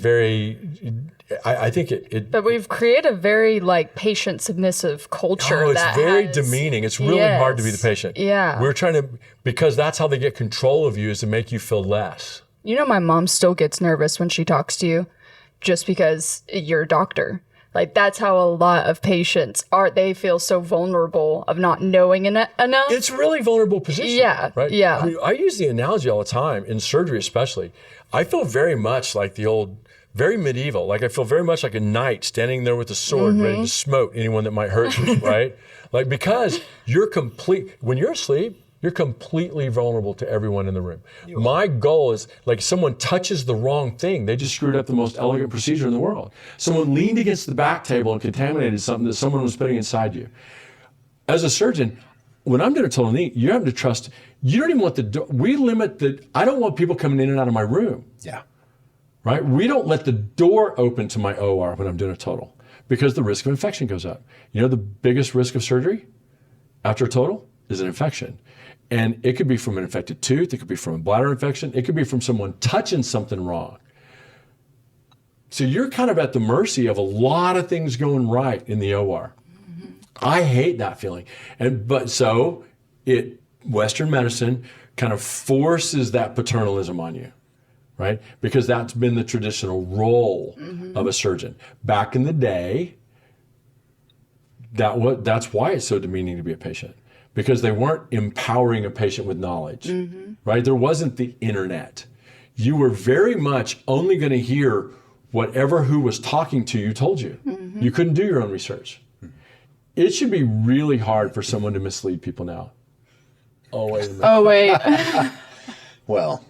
I think it. But we've created a very patient submissive culture. Oh, it's very demeaning. It's really hard to be the patient. Yeah. We're trying to, because that's how they get control of you, is to make you feel less. You know, my mom still gets nervous when she talks to you just because you're a doctor. That's how a lot of patients are. They feel so vulnerable of not knowing enough. It's a really vulnerable position. Yeah. Right? Yeah. I mean, I use the analogy all the time, in surgery especially. I feel very much like the old, very medieval. I feel very much like a knight standing there with a sword ready to smote anyone that might hurt you, right? Because when you're asleep, you're completely vulnerable to everyone in the room. My goal is, someone touches the wrong thing, they just screwed up the most elegant procedure in the world. Someone leaned against the back table and contaminated something that someone was putting inside you. As a surgeon, when I'm doing a total knee, you have to trust, you don't even want the door, I don't want people coming in and out of my room. Yeah. Right? We don't let the door open to my OR when I'm doing a total because the risk of infection goes up. You know the biggest risk of surgery after a total is an infection. And it could be from an infected tooth, it could be from a bladder infection, it could be from someone touching something wrong. So you're kind of at the mercy of a lot of things going right in the OR. Mm-hmm. I hate that feeling. Western medicine kind of forces that paternalism on you, right? Because that's been the traditional role of a surgeon. Back in the day, that's why it's so demeaning to be a patient. Because they weren't empowering a patient with knowledge, right? There wasn't the internet. You were very much only going to hear whatever who was talking to you told you. Mm-hmm. You couldn't do your own research. It should be really hard for someone to mislead people now. Oh, wait a minute. Oh, wait. Well,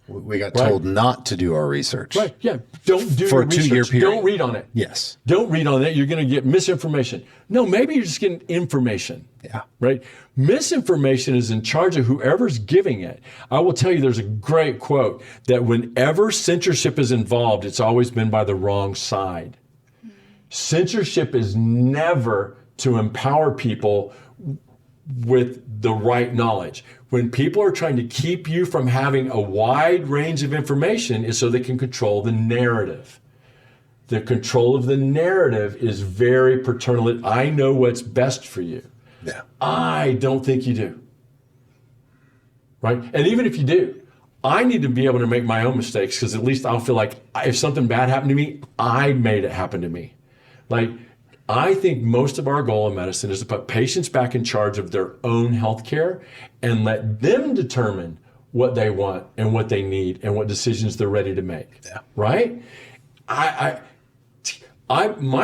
we got told not to do our research. Right, yeah. Don't do for your a 2-year research. period. Don't read on it. Yes. Don't read on it. You're going to get misinformation. No, maybe you're just getting information. Yeah. Right? Misinformation is in charge of whoever's giving it. I will tell you, there's a great quote that whenever censorship is involved, it's always been by the wrong side. Censorship is never to empower people with the right knowledge. When people are trying to keep you from having a wide range of information, is so they can control the narrative. The control of the narrative is very paternal. I know what's best for you. Yeah. I don't think you do. Right? And even if you do, I need to be able to make my own mistakes, because at least I'll feel like if something bad happened to me, I made it happen to me. I think most of our goal in medicine is to put patients back in charge of their own health care and let them determine what they want and what they need and what decisions they're ready to make. Yeah. Right? My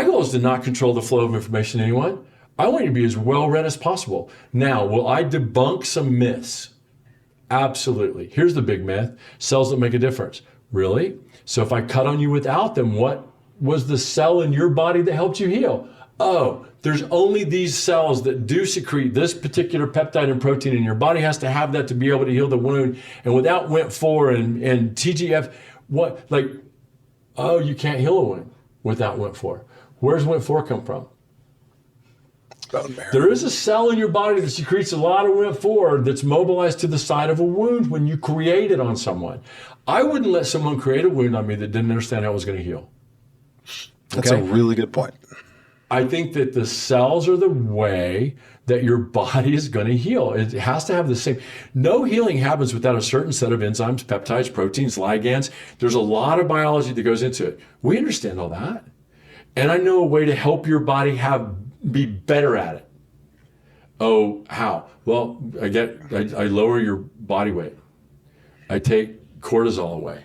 goal is to not control the flow of information to anyone. I want you to be as well read as possible. Now, will I debunk some myths? Absolutely. Here's the big myth. Cells don't make a difference. Really? So if I cut on you without them, what was the cell in your body that helped you heal? oh, there's only these cells that do secrete this particular peptide and protein, and your body has to have that to be able to heal the wound. And without WNT4 and TGF, oh, you can't heal a wound without WNT4. Where's WNT4 come from? There is a cell in your body that secretes a lot of WNT4 that's mobilized to the side of a wound when you create it on someone. I wouldn't let someone create a wound on me that didn't understand how it was going to heal. That's a really good point. I think that the cells are the way that your body is going to heal. It has to have the same. No healing happens without a certain set of enzymes, peptides, proteins, ligands. There's a lot of biology that goes into it. We understand all that. And I know a way to help your body be better at it. Oh, how? Well, I lower your body weight. I take cortisol away.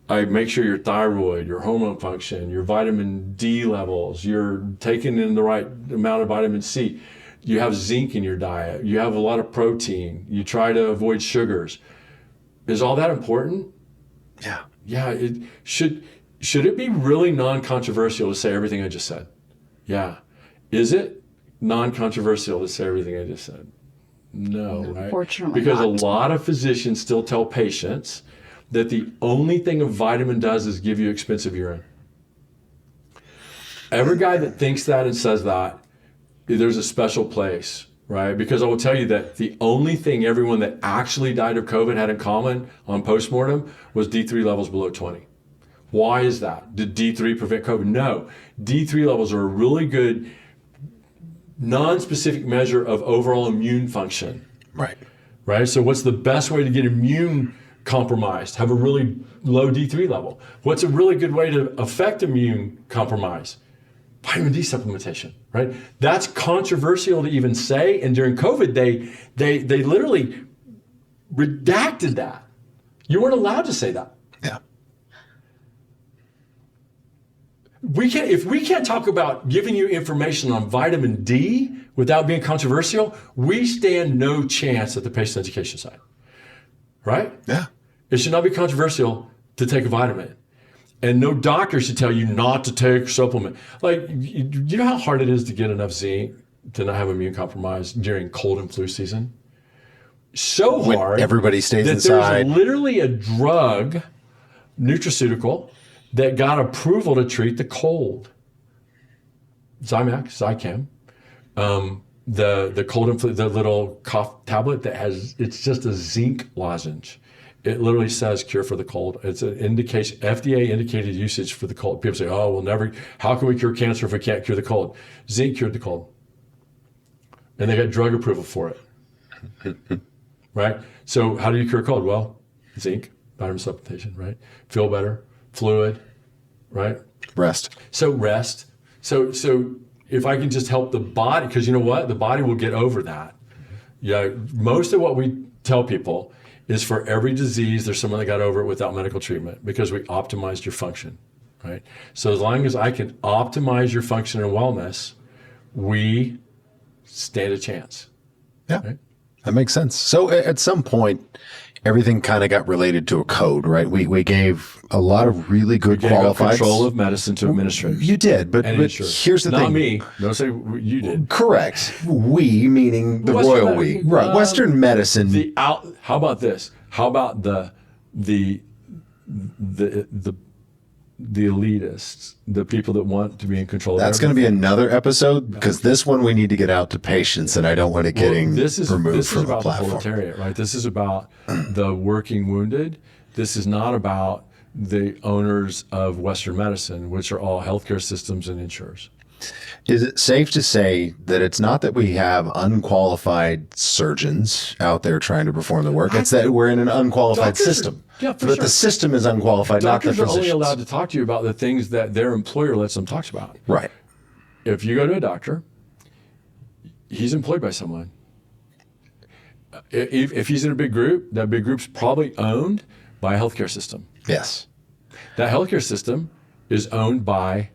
I make sure your thyroid, your hormone function, your vitamin D levels, you're taking in the right amount of vitamin C. You have zinc in your diet. You have a lot of protein. You try to avoid sugars. Is all that important? Yeah. Yeah. Should it be really non-controversial to say everything I just said? Yeah. Is it non-controversial to say everything I just said? No, right? Unfortunately because not. A lot of physicians still tell patients that the only thing a vitamin does is give you expensive urine. Every guy that thinks that and says that, there's a special place, right? Because I will tell you that the only thing everyone that actually died of COVID had in common on postmortem was D3 levels below 20. Why is that? Did D3 prevent COVID? No. D3 levels are a really good non-specific measure of overall immune function. Right. Right? So what's the best way to get immune compromised? Have a really low D3 level. What's a really good way to affect immune compromise? Vitamin D supplementation, right? That's controversial to even say. And during COVID, they literally redacted that. You weren't allowed to say that. Yeah. If we can't talk about giving you information on vitamin D without being controversial, we stand no chance at the patient education side, right? Yeah. It should not be controversial to take a vitamin. And no doctor should tell you not to take a supplement. Like, you know how hard it is to get enough zinc to not have immune compromise during cold and flu season? So When hard. everybody stays that inside. There's literally a drug, nutraceutical, that got approval to treat the cold. Zicam. The cold and flu, the little cough tablet it's just a zinc lozenge. It literally says cure for the cold. It's an indication, FDA indicated usage for the cold. People say, oh, how can we cure cancer if we can't cure the cold? Zinc cured the cold. And they got drug approval for it. Right? So how do you cure cold? Well, zinc, vitamin supplementation, right? Feel better, fluid, right? Rest. So rest. So if I can just help the body, because you know what? The body will get over that. Yeah, most of what we tell people is for every disease, there's someone that got over it without medical treatment because we optimized your function, right? So as long as I can optimize your function and wellness, we stand a chance. Yeah. Right? That makes sense. So at some point, everything kind of got related to a code, right? We gave a lot of really good Gave up qualified control of medicine to administrators. You did, but and insurers. here's the Not thing. me. Don't say you did. Correct. We, meaning the Western royal medicine. we. Right. Western medicine. How about this? How about the elitists, the people that want to be in control of That's going to be another episode because this one we need to get out to patients, and I don't want it getting removed from the about platform. the proletariat, right? This is about the working wounded. This is not about the owners of Western medicine, which are all healthcare systems and insurers. Is it safe to say that it's not that we have unqualified surgeons out there trying to perform the work? It's that we're in an unqualified Doctors are- system. yeah, for But sure. the system is unqualified, not the Doctors are physicians. only allowed to talk to you about the things that their employer lets them talk about. Right. If you go to a doctor, he's employed by someone. If he's in a big group, that big group's probably owned by a healthcare system. Yes. That healthcare system is owned by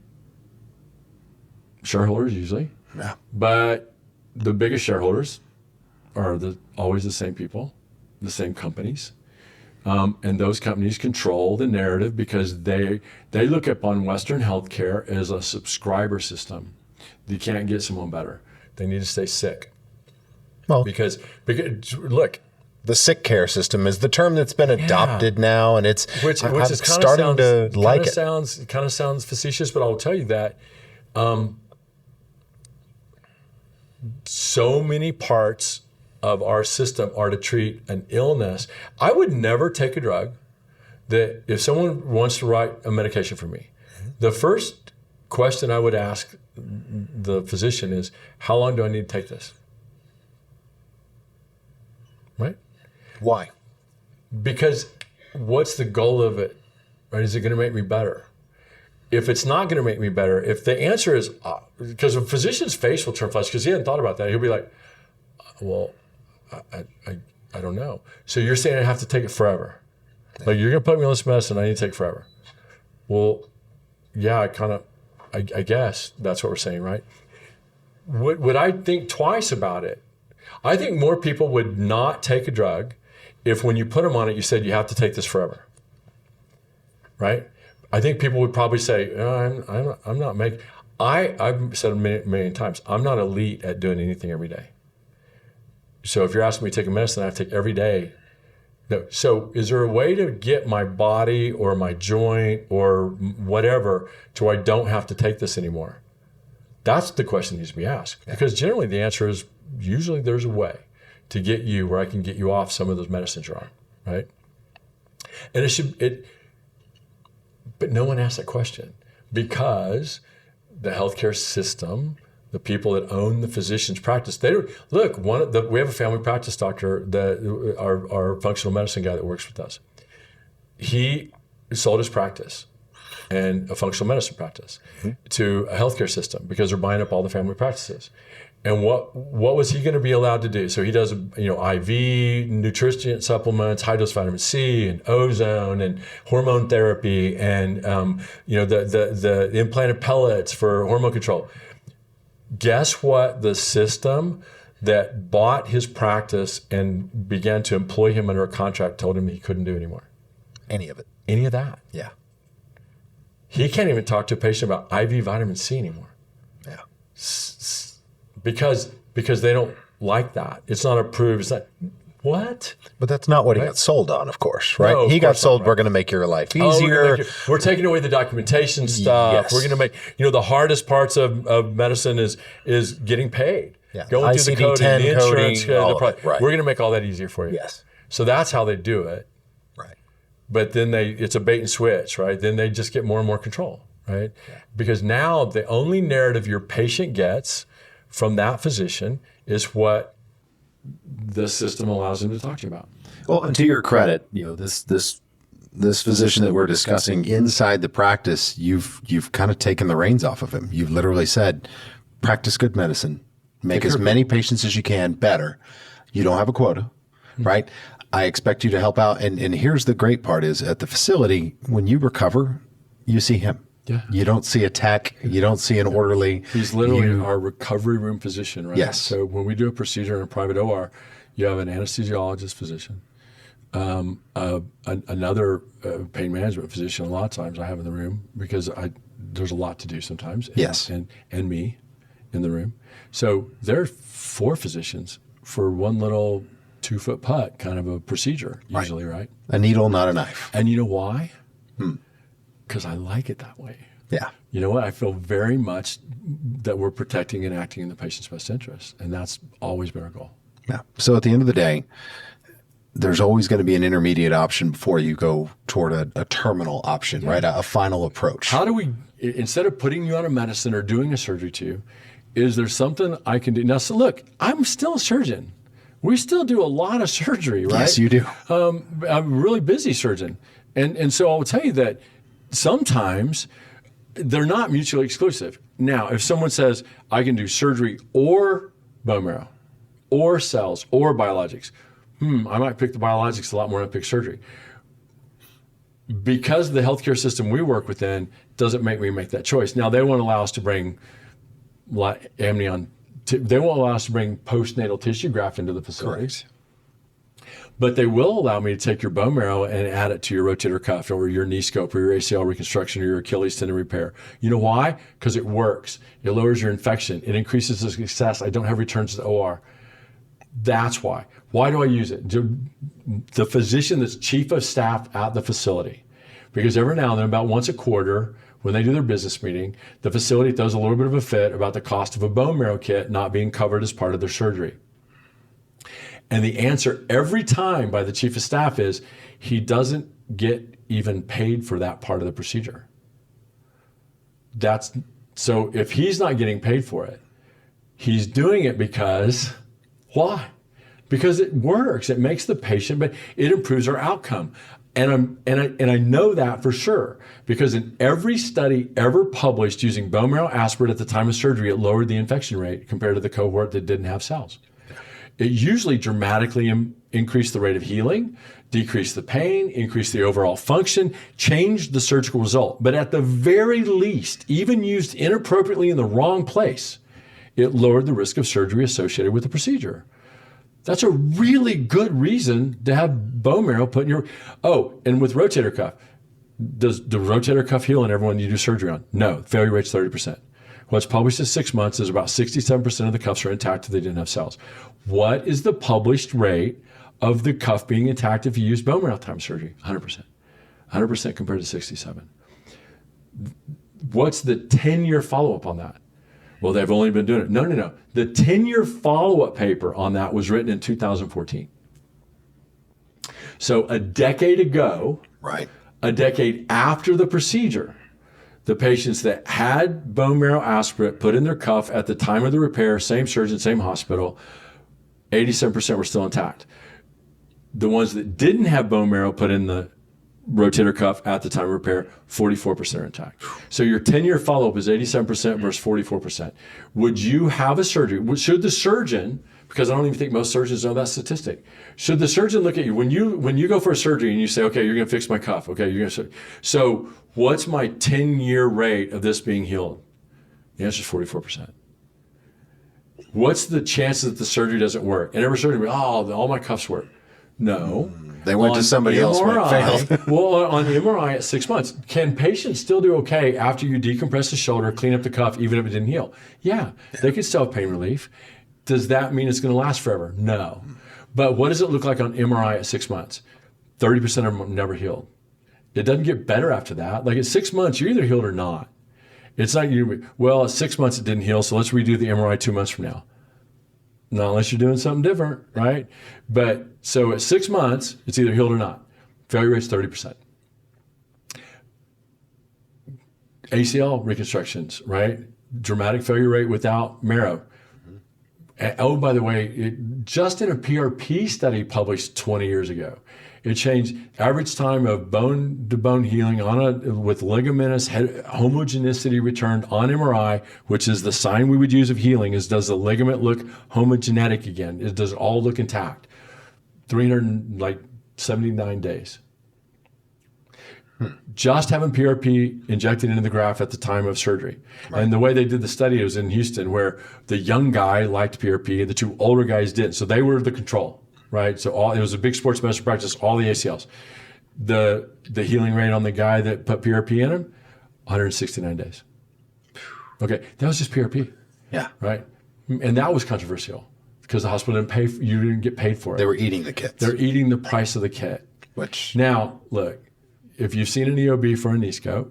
shareholders usually, Yeah. but the biggest shareholders are always the same people, the same companies. And those companies control the narrative because they look upon Western healthcare as a subscriber system. You can't get someone better. They need to stay sick. Well, Because look, the sick care system is the term that's been adopted now, and it's which I'm is starting to like it. Kind of sounds facetious, but I'll tell you that so many parts of our system are to treat an illness. I would never take a drug that if someone wants to write a medication for me, the first question I would ask the physician is, how long do I need to take this? Right? Why? Because what's the goal of it? Right? Is it going to make me better? If it's not going to make me better, if the answer is, because a physician's face will turn flushed because he hadn't thought about that. He'll be like, well, I don't know. So you're saying I have to take it forever. Like, you're going to put me on this medicine, I need to take forever. Well, yeah, I guess that's what we're saying, right? Would I think twice about it? I think more people would not take a drug if when you put them on it, you said you have to take this forever, right? I think people would probably say, I'm not making, I've said a million times, I'm not elite at doing anything every day. So if you're asking me to take a medicine I have to take every day. No. So is there a way to get my body or my joint or whatever to where I don't have to take this anymore? That's the question that needs to be asked. Because generally the answer is usually there's a way to get you where I can get you off some of those medicines you're on, right? And but no one asks that question because the healthcare system, the people that own the physician's practice, they don't look. We have a family practice doctor that our functional medicine guy that works with us. He sold his practice and a functional medicine practice to a healthcare system because they're buying up all the family practices. And what was he going to be allowed to do? So he does, IV nutrition supplements, high dose vitamin C, and ozone, and hormone therapy, and the implanted pellets for hormone control. Guess what? The system that bought his practice and began to employ him under a contract told him he couldn't do anymore. Any of it. Any of that. Yeah. He can't even talk to a patient about IV vitamin C anymore. Yeah. Because they don't like that. It's not approved. It's like, what? But that's not what he got sold on, of course, right? No, he got sold, not, right? We're going to make your life easier. We're taking away the documentation stuff. Yes. We're going to make, the hardest parts of medicine is getting paid. Yeah. Going through the coding, the insurance. Right. We're going to make all that easier for you. Yes. So that's how they do it. Right. But then it's a bait and switch, right? Then they just get more and more control, right? Yeah. Because now the only narrative your patient gets from that physician is what the system allows them to talk to you about. Well, and to your credit, this physician that we're discussing inside the practice, you've kind of taken the reins off of him. You've literally said, practice good medicine, make as many patients as you can better. You don't have a quota, right? I expect you to help out. And here's the great part is at the facility, when you recover, you see him. Yeah. You don't see a tech. You don't see an orderly. He's literally our recovery room physician, right? Yes. So when we do a procedure in a private OR, you have an anesthesiologist physician, another pain management physician. A lot of times I have in the room because there's a lot to do sometimes. Yes. And me in the room. So there are 4 physicians for one little 2-foot putt kind of a procedure usually, right? A needle, not a knife. And you know why? Because I like it that way. Yeah. You know what? I feel very much that we're protecting and acting in the patient's best interest. And that's always been our goal. Yeah. So at the end of the day, there's always going to be an intermediate option before you go toward a terminal option, right? A final approach. How do we, instead of putting you on a medicine or doing a surgery to you, is there something I can do? Now, so look, I'm still a surgeon. We still do a lot of surgery, right? Yes, you do. I'm a really busy surgeon. And so I will tell you that sometimes they're not mutually exclusive. Now, if someone says, I can do surgery or bone marrow or cells or biologics, I might pick the biologics a lot more than I pick surgery. Because the healthcare system we work within doesn't make me make that choice. Now, they won't allow us to bring amnion. They won't allow us to bring postnatal tissue graft into the facilities. Correct. But they will allow me to take your bone marrow and add it to your rotator cuff or your knee scope or your ACL reconstruction or your Achilles tendon repair. You know why? Because it works. It lowers your infection. It increases the success. I don't have returns to the OR. That's why. Why do I use it? The physician that's chief of staff at the facility, because every now and then, about once a quarter, when they do their business meeting, the facility throws a little bit of a fit about the cost of a bone marrow kit not being covered as part of their surgery. And the answer every time by the chief of staff is he doesn't get even paid for that part of the procedure. So if he's not getting paid for it, he's doing it because, why? Because it works. It makes the patient, but it improves our outcome. And I know that for sure, because in every study ever published using bone marrow aspirate at the time of surgery, it lowered the infection rate compared to the cohort that didn't have cells. It usually dramatically increased the rate of healing, decreased the pain, increased the overall function, changed the surgical result. But at the very least, even used inappropriately in the wrong place, it lowered the risk of surgery associated with the procedure. That's a really good reason to have bone marrow put in your... Oh, and with rotator cuff, does the rotator cuff heal in everyone you do surgery on? No, failure rate's 30%. What's published at 6 months is about 67% of the cuffs are intact if they didn't have cells. What is the published rate of the cuff being intact if you use bone marrow time surgery? 100%. 100% compared to 67. What's the 10-year follow-up on that? Well, they've only been doing it. No. The 10-year follow-up paper on that was written in 2014. So a decade ago, Right. a decade after the procedure, the patients that had bone marrow aspirate put in their cuff at the time of the repair, same surgeon, same hospital, 87% were still intact. The ones that didn't have bone marrow put in the rotator cuff at the time of repair, 44% are intact. So your 10-year follow-up is 87% versus 44%. Would you have a surgery? Should the surgeon, because I don't even think most surgeons know that statistic, should the surgeon look at you when you go for a surgery and you say, okay, you're going to fix my cuff, okay, you're going to, so what's my 10-year rate of this being healed? The answer is 44%. What's the chances that the surgery doesn't work? And every surgery, all my cuffs work. No. They went to somebody else when it failed. Well, on the MRI at 6 months, can patients still do okay after you decompress the shoulder, clean up the cuff, even if it didn't heal? Yeah. They can still have pain relief. Does that mean it's going to last forever? No. But what does it look like on MRI at 6 months? 30% of them never healed. It doesn't get better after that. Like at 6 months, you're either healed or not. It's not at 6 months it didn't heal, so let's redo the MRI 2 months from now. Not unless you're doing something different, right? But so at 6 months, it's either healed or not. Failure rate's 30%. ACL reconstructions, right? Dramatic failure rate without marrow. Oh, by the way, just in a PRP study published 20 years ago, it changed average time of bone-to-bone healing with ligamentous homogeneity returned on MRI, which is the sign we would use of healing, is does the ligament look homogenetic again? Does it all look intact? 379 days. Just having PRP injected into the graft at the time of surgery. Right. And the way they did the study was in Houston, where the young guy liked PRP and the two older guys didn't. So they were the control. Right, so it was a big sports medicine practice, all the ACLs. The healing rate on the guy that put PRP in him, 169 days. Okay, that was just PRP. Yeah. Right, and that was controversial because the hospital you didn't get paid for it. They were eating the kits. They're eating the price of the kit. Which now, look, if you've seen an EOB for a knee scope,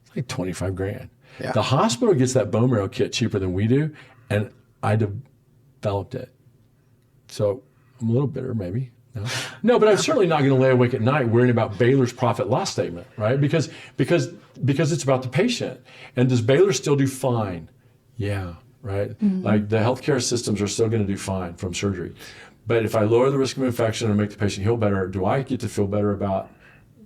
it's like $25,000. Yeah. The hospital gets that bone marrow kit cheaper than we do, and I developed it. So I'm a little bitter, maybe. No, but I'm certainly not going to lay awake at night worrying about Baylor's profit loss statement, right? Because it's about the patient. And does Baylor still do fine? Yeah, right? Mm-hmm. Like the healthcare systems are still going to do fine from surgery. But if I lower the risk of infection and make the patient heal better, do I get to feel better about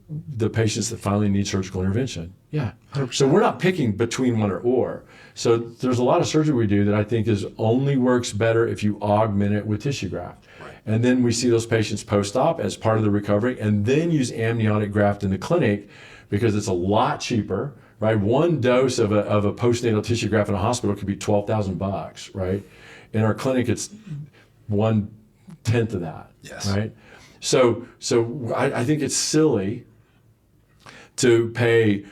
the patients that finally need surgical intervention? Yeah. 100%. So we're not picking between one or. So there's a lot of surgery we do that I think only works better if you augment it with tissue graft. Right. And then we see those patients post-op as part of the recovery and then use amniotic graft in the clinic because it's a lot cheaper, right? One dose of a postnatal tissue graft in a hospital could be $12,000, right? In our clinic, it's 1/10 of that, yes. right? So I think it's silly to pay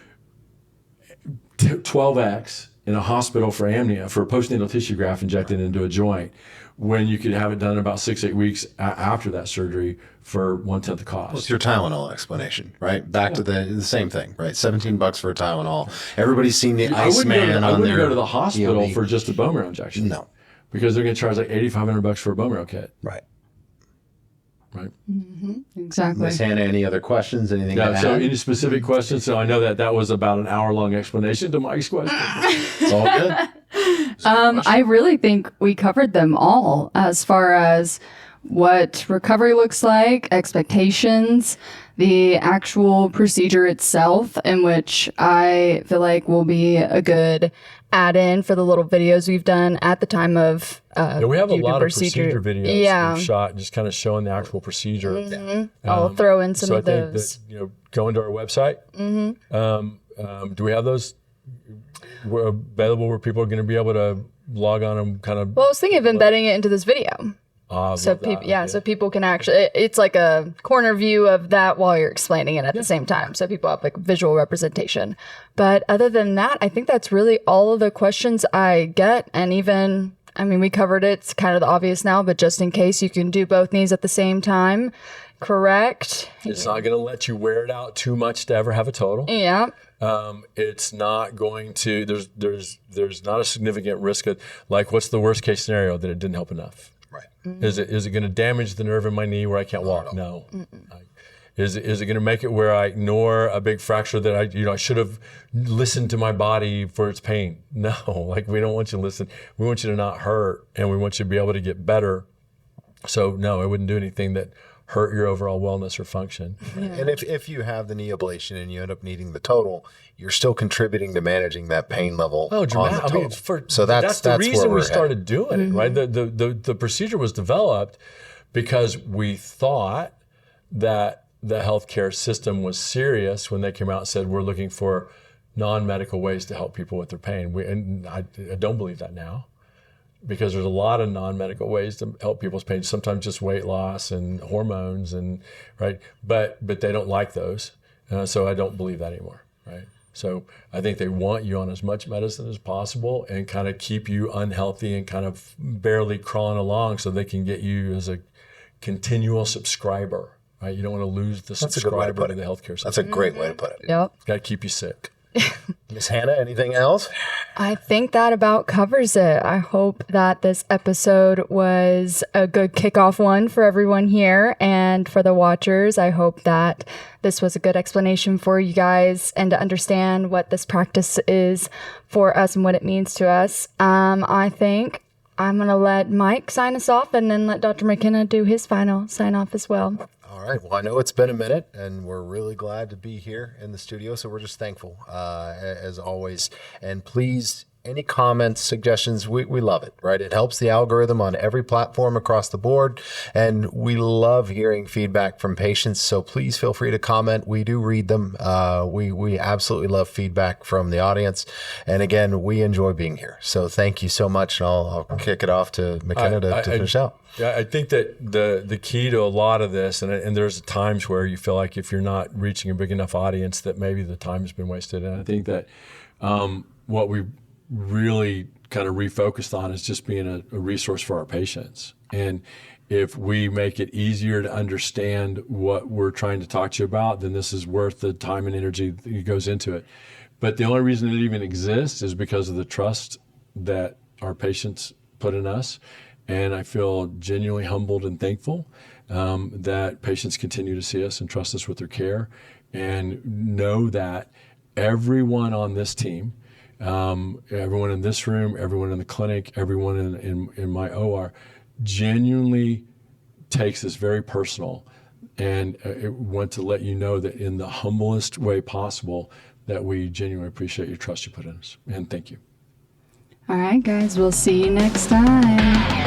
12x in a hospital for amnia, for a postnatal tissue graft injected into a joint, when you could have it done about 6-8 weeks after that surgery for 1/10 the cost. What's your Tylenol explanation, right? Back to the same thing, right? $17 for a Tylenol. Everybody's seen the Iceman I on wouldn't their go to the hospital EOB. for just a bone marrow injection. No. Because they're going to charge like $8,500 for a bone marrow kit. Right. Right. Exactly. Miss Hannah, any other questions? Anything to Yeah, so add? any specific questions? So I know that was about an hour-long explanation to Mike's question. It's all good. I really think we covered them all as far as what recovery looks like, expectations, the actual procedure itself, in which I feel like will be a good add-in for the little videos we've done at the time of Yeah, we have a you do lot of procedure videos Yeah. we've shot, just kind of showing the actual procedure. I'll throw in some So I of think those. that, going to our website. Do we have those available where people are going to be able to log on and kind of? Well, I was thinking of embedding it into this video. So people, so people can actually, it's like a corner view of that while you're explaining it at the same time. So people have like visual representation. But other than that, I think that's really all of the questions I get. And even, I mean, we covered it. It's kind of the obvious now, but just in case, you can do both knees at the same time. Correct. It's not going to let you wear it out too much to ever have a total. Yeah. It's not going to. There's not a significant risk of, like, what's the worst case scenario? That it didn't help enough. Right. Is it going to damage the nerve in my knee where I can't walk? No. Is it going to make it where I ignore a big fracture that I should have listened to my body for its pain? No. Like, we don't want you to listen. We want you to not hurt, and we want you to be able to get better. So no, it wouldn't do anything that hurt your overall wellness or function. And if you have the knee ablation and you end up needing the total, you're still contributing to managing that pain level. Oh, on dramatic. the I mean, total. So that's the where reason we're we headed. started doing it, right? The procedure was developed because we thought that the healthcare system was serious when they came out and said, we're looking for non-medical ways to help people with their pain. And I don't believe that now, because there's a lot of non-medical ways to help people's pain, sometimes just weight loss and hormones, and right, but they don't like those. So I don't believe that anymore, right? So I think they want you on as much medicine as possible and kind of keep you unhealthy and kind of barely crawling along so they can get you as a continual subscriber, right? You don't want to lose the subscriber to the healthcare system. That's a great way to put it. Yep. Got to keep you sick. Miss Hannah, anything else? I think that about covers it. I hope that this episode was a good kickoff one for everyone here and for the watchers. I hope that this was a good explanation for you guys and to understand what this practice is for us and what it means to us. I think I'm going to let Mike sign us off and then let Dr. McKenna do his final sign off as well. All right. Well, I know it's been a minute, and we're really glad to be here in the studio. So we're just thankful, as always. And please, any comments, suggestions, we love it, right? It helps the algorithm on every platform across the board. And we love hearing feedback from patients. So please feel free to comment. We do read them. We absolutely love feedback from the audience. And again, we enjoy being here. So thank you so much. And I'll kick it off to McKenna to finish out. Yeah, I think that the key to a lot of this, and there's times where you feel like if you're not reaching a big enough audience that maybe the time has been wasted. And I think that what we really kind of refocused on is just being a resource for our patients. And if we make it easier to understand what we're trying to talk to you about, then this is worth the time and energy that goes into it. But the only reason it even exists is because of the trust that our patients put in us. And I feel genuinely humbled and thankful that patients continue to see us and trust us with their care, and know that everyone on this team, everyone in this room, everyone in the clinic, everyone in my OR, genuinely takes this very personal, and want to let you know that in the humblest way possible that we genuinely appreciate your trust you put in us. And thank you. All right, guys, we'll see you next time.